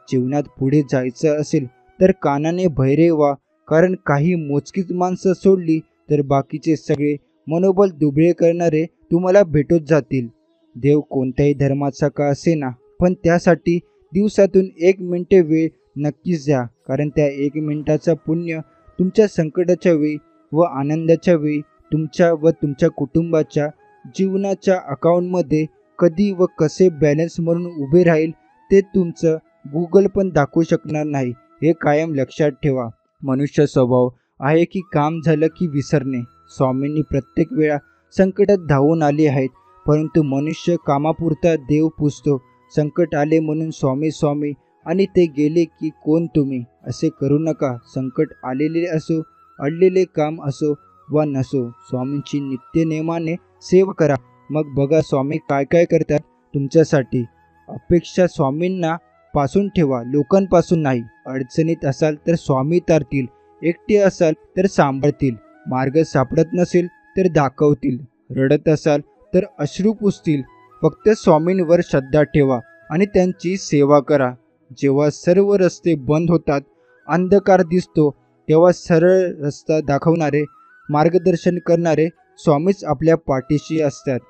जीवनात पुढे जायचं असेल तर कानाने बहिरे व्हा, कारण काही मोजकीच माणसं सोडली तर बाकीचे सगळे मनोबल दुबळे करणारे तुम्हाला भेटत जातील. देव कोणत्याही धर्माचा का असेना, पण त्यासाठी दिवसातून 1 मिनिट वेळ नक्कीच द्या, कारण त्या 1 मिनिटाचा पुण्य तुमच्या संकटाच्या वेळी व आनंदाच्या वेळी तुमच्या व तुमच्या कुटुंबाच्या जीवनाच्या अकाउंटमध्ये कधी व कसे बॅलन्स म्हणून उभे राहील ते तुमचं गुगल पण दाखवू शकणार नाही. हे कायम लक्षात ठेवा. मनुष्य स्वभाव आहे की काम झालं की विसरणे. स्वामींनी प्रत्येक वेळा संकटात धावून आले आहेत, परंतु मनुष्य कामापुरता देव पूजतो. संकट आले म्हणून स्वामी स्वामी आणि ते गेले की कोण तुम्ही, असे करू नका. संकट आलेले असो, अडलेले काम असो वा नसो, स्वामींची नित्यनेमाने सेवा करा. मग बघा स्वामी काय काय करतात तुमच्यासाठी. अपेक्षा स्वामींना पासून ठेवा, लोकांपासून नाही. अडचणीत असाल तर स्वामी तारतील, एकटे असाल तर सांभाळतील, मार्ग सापडत नसेल तर दाखवतील, रडत असाल तर अश्रू पुसतील. फक्त स्वामींवर श्रद्धा ठेवा आणि त्यांची सेवा करा. जेव्हा सर्व रस्ते बंद होतात, अंधकार दिसतो, तेव्हा सरळ रस्ता दाखवणारे, मार्गदर्शन करणारे स्वामीच आपल्या पाठीशी असतात.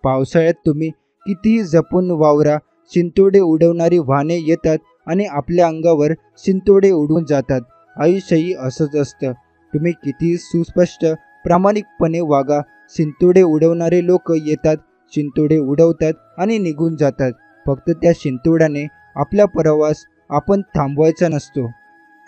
पावसाळ्यात तुम्ही कितीही जपून वावरा, शिंतोडे उडवणारी वाहने येतात आणि आपल्या अंगावर शिंतोडे उडवून जातात. आयुष्यही असंच असतं. तुम्ही कितीही सुस्पष्ट प्रामाणिकपणे वागा, शिंतोडे उडवणारे लोक येतात, शिंतोडे उडवतात आणि निघून जातात. फक्त त्या शिंतोड्याने आपला प्रवास आपण थांबवायचा नसतो.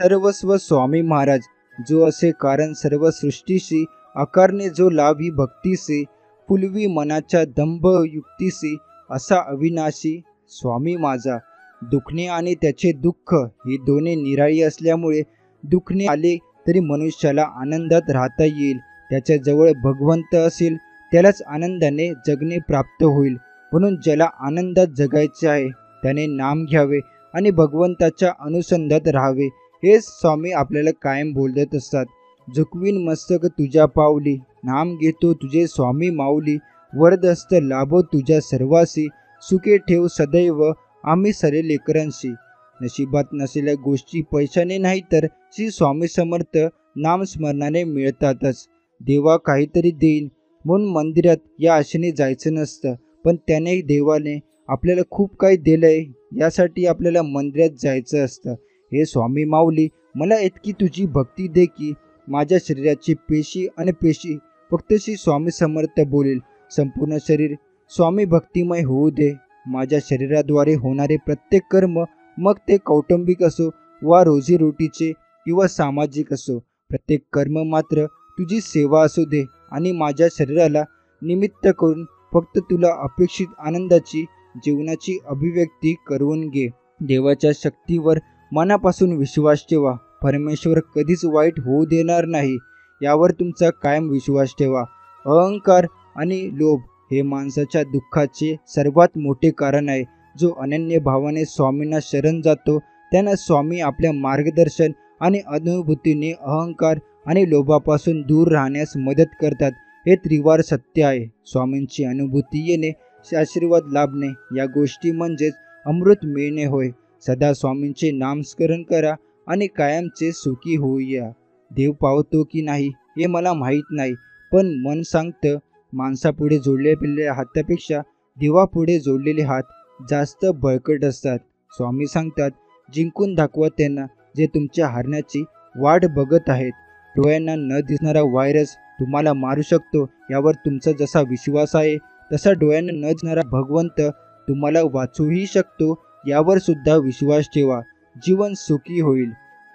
सर्वस्व स्वामी महाराज, जो असे कारण सर्व सृष्टीशी, आकारणे जो लाभी भक्तीसे, फुलवी मनाच्या दंभ युक्तीसे, असा अविनाशी स्वामी माझा. दुखणे आणि त्याचे दुःख ही दोन्ही निराळी असल्यामुळे दुखणे आले तरी मनुष्याला आनंदात राहता येईल. त्याच्याजवळ भगवंत असेल त्यालाच आनंदाने जगणे प्राप्त होईल. म्हणून ज्याला आनंदात जगायचे आहे त्याने नाम घ्यावे आणि भगवंताच्या अनुसंधात राहावे. हेच स्वामी आपल्याला कायम बोलत असतात. झुकवीन मस्तक तुझ्या पावली, नाम घेतो तुझे स्वामी माऊली. वरदस्त लाभो तुझ्या सर्वासी, सुखे ठेव सदैव आम्ही सरे लेकरांशी. नशिबात नसलेल्या गोष्टी पैशाने नाही तर श्री स्वामी समर्थ नामस्मरणाने मिळतातच. देवा काहीतरी देईन म्हणून मंदिरात या आशेने जायचं नसतं, पण त्याने देवाने आपल्याला खूप काही दिलंय यासाठी आपल्याला मंदिरात जायचं असतं. हे स्वामी माऊली, मला इतकी तुझी भक्ती दे की माझ्या शरीराची पेशी आणि पेशी फक्त श्री स्वामी समर्थ बोलेल. संपूर्ण शरीर स्वामी भक्तिमय होऊ दे. माझ्या शरीराद्वारे होणारे प्रत्येक कर्म, मग ते कौटुंबिक असो वा रोजीरोटीचे किंवा सामाजिक असो, प्रत्येक कर्म मात्र तुझी सेवा असू दे आणि माझ्या शरीराला निमित्त करून फक्त तुला अपेक्षित आनंदाची जीवनाची अभिव्यक्ती करून घे. देवाच्या शक्तीवर मनापासून विश्वास ठेवा. परमेश्वर कधीच वाईट होऊ देणार नाही यावर तुमचा कायम विश्वास ठेवा. अहंकार आणि लोभ हे माणसाच्या दुःखाचे सर्वात मोठे कारण आहे. जो अनन्य भावाने स्वामींना शरण जातो त्यांना स्वामी आपल्या मार्गदर्शन आणि अनुभूतीने अहंकार आणि लोभापासून दूर राहण्यास मदत करतात. हे त्रिवार सत्य आहे. स्वामींची अनुभूती येणे, आशीर्वाद लाभणे या गोष्टी म्हणजेच अमृत मिळणे होय. सदा स्वामींचे नामस्मरण करा आणि कायमचे सुखी होऊया. देव पावतो की नाही हे मला माहीत नाही, पण मन सांगतं माणसापुढे जोडलेल्या हातापेक्षा देवापुढे जोडलेले हात जास्त बळकट असतात. स्वामी सांगतात, जिंकून दाखवा त्यांना जे तुमच्या हारण्याची वाट बघत आहेत. डोळ्यांना न दिसणारा व्हायरस तुम्हाला मारू शकतो यावर तुमचा जसा विश्वास आहे, तसा डोळ्यांना न दिसणारा भगवंत तुम्हाला वाचवूही शकतो यावर सुद्धा विश्वास ठेवा. जीवन सुखी होईल.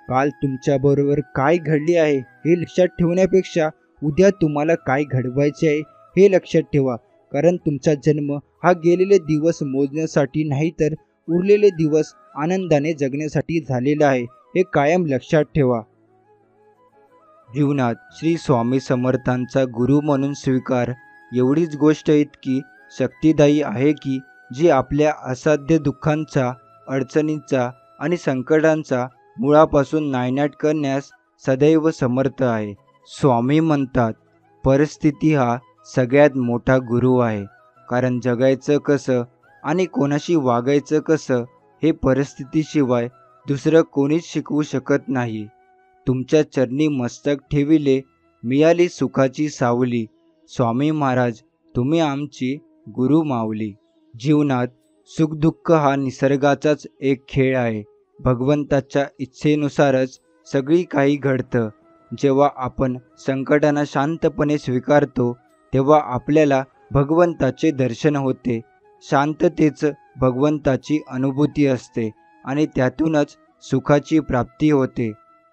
काल तुमच्याबरोबर काय घडले आहे हे लक्षात ठेवण्यापेक्षा उद्या तुम्हाला काय घडवायचे आहे हे लक्षात ठेवा. कारण तुमचा जन्म हा गेलेले दिवस मोजण्यासाठी नाही तर उरलेले दिवस आनंदाने जगण्यासाठी झालेला आहे. हे कायम लक्षात ठेवा. जीवनात श्री स्वामी समर्थांचा गुरु म्हणून स्वीकार एवढीच गोष्ट इतकी शक्तिदायी आहे की जी आपल्या असाध्य दुःखांचा, अडचणींचा आणि संकटांचा मुळापासून नायनाट करण्यास सदैव समर्थ आहे. स्वामी म्हणतात, परिस्थिती हा सगळ्यात मोठा गुरु आहे. कारण जगायचं कसं आणि कोणाशी वागायचं कसं हे परिस्थितीशिवाय दुसरं कोणीच शिकवू शकत नाही. तुमच्या चरणी मस्तक ठेविले, मिळाली सुखाची सावली. स्वामी महाराज, तुम्ही आमची गुरु माऊली. जीवनात सुखदुःख हा निसर्गाचाच एक खेळ आहे. भगवंताच्या इच्छेनुसारच सगळी काही घडतं. जेव्हा आपण संकटांना शांतपणे स्वीकारतो तेव्हा आपल्याला भगवंताचे दर्शन होते. शांततेच भगवंताची अनुभूती असते आणि त्यातूनच सुखाची प्राप्ती होते.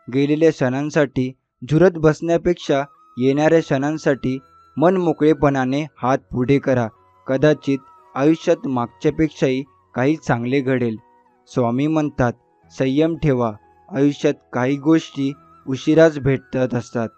गेलेल्या क्षणांसाठी झुरत बसण्यापेक्षा येणाऱ्या क्षणांसाठी मनमोकळेपणाने हात पुढे करा. कदाचित आयुष्यात मागच्यापेक्षाही काही चांगले घडेल. स्वामी म्हणतात, संयम ठेवा. आयुष्यात काही गोष्टी उशिराच भेटत असतात.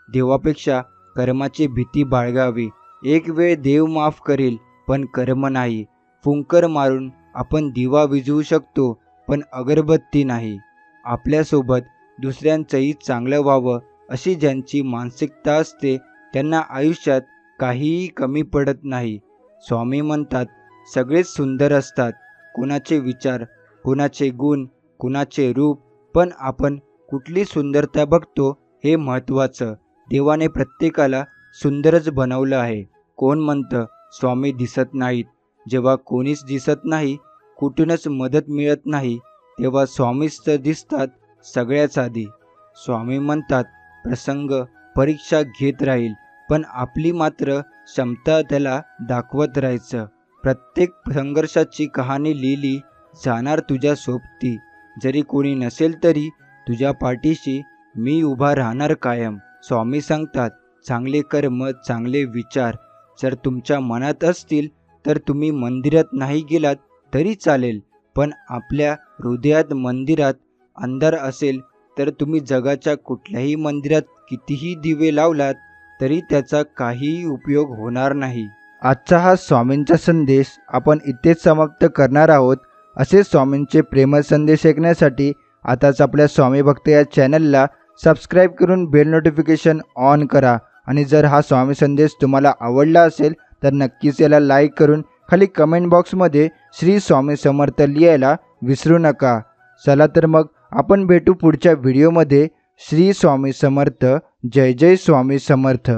देवापेक्षा कर्माची भीती बाळगावी. एक वेळ देव माफ करेल पण कर्म नाही. फुंकर मारून आपण दिवा विझवू शकतो पण अगरबत्ती नाही. आपल्यासोबत दुसऱ्यांचंही चांगलं व्हावं अशी ज्यांची मानसिकता असते त्यांना आयुष्यात काहीही कमी पडत नाही. स्वामी म्हणतात, सगळेच सुंदर असतात. कुणाचे विचार, कुणाचे गुण, कुणाचे रूप, पण आपण कुठली सुंदरता बघतो हे महत्त्वाचं. देवाने प्रत्येकाला सुंदरच बनवलं आहे. कोण म्हणतं स्वामी दिसत नाहीत? जेव्हा कोणीच दिसत नाही, कुठूनच मदत मिळत नाही, तेव्हा स्वामीच तर दिसतात सगळ्याच आधी. स्वामी म्हणतात, प्रसंग परीक्षा घेत राहील पण आपली मात्र क्षमता त्याला दाखवत राहायचं. प्रत्येक संघर्षाची कहाणी लिहिली जाणार तुझ्या सोबती. जरी कोणी नसेल तरी तुझ्या पाठीशी मी उभा राहणार कायम. स्वामी सांगतात, चांगले कर्म, चांगले विचार जर तुमच्या मनात असतील तर तुम्ही मंदिरात नाही गेलात तरी चालेल, पण आपल्या हृदयात मंदिरात अंधार असेल तर तुम्ही जगाच्या कुठल्याही मंदिरात कितीही दिवे लावलात तरी त्याचा काहीही उपयोग होणार नाही. आजचा हा स्वामींचा संदेश आपण इथेच समाप्त करणार आहोत. असे स्वामींचे प्रेमळ संदेश ऐकण्यासाठी आताच आपल्या स्वामी भक्त या चॅनलला सबस्क्राईब करून बेल नोटिफिकेशन ऑन करा. आणि जर हा स्वामी संदेश तुम्हाला आवडला असेल तर नक्कीच याला लाईक करून खाली कमेंट बॉक्समध्ये श्री स्वामी समर्थ लिहायला विसरू नका. चला तर मग आपण भेटू पुढच्या व्हिडिओमध्ये. श्री स्वामी समर्थ. जय जय स्वामी समर्थ.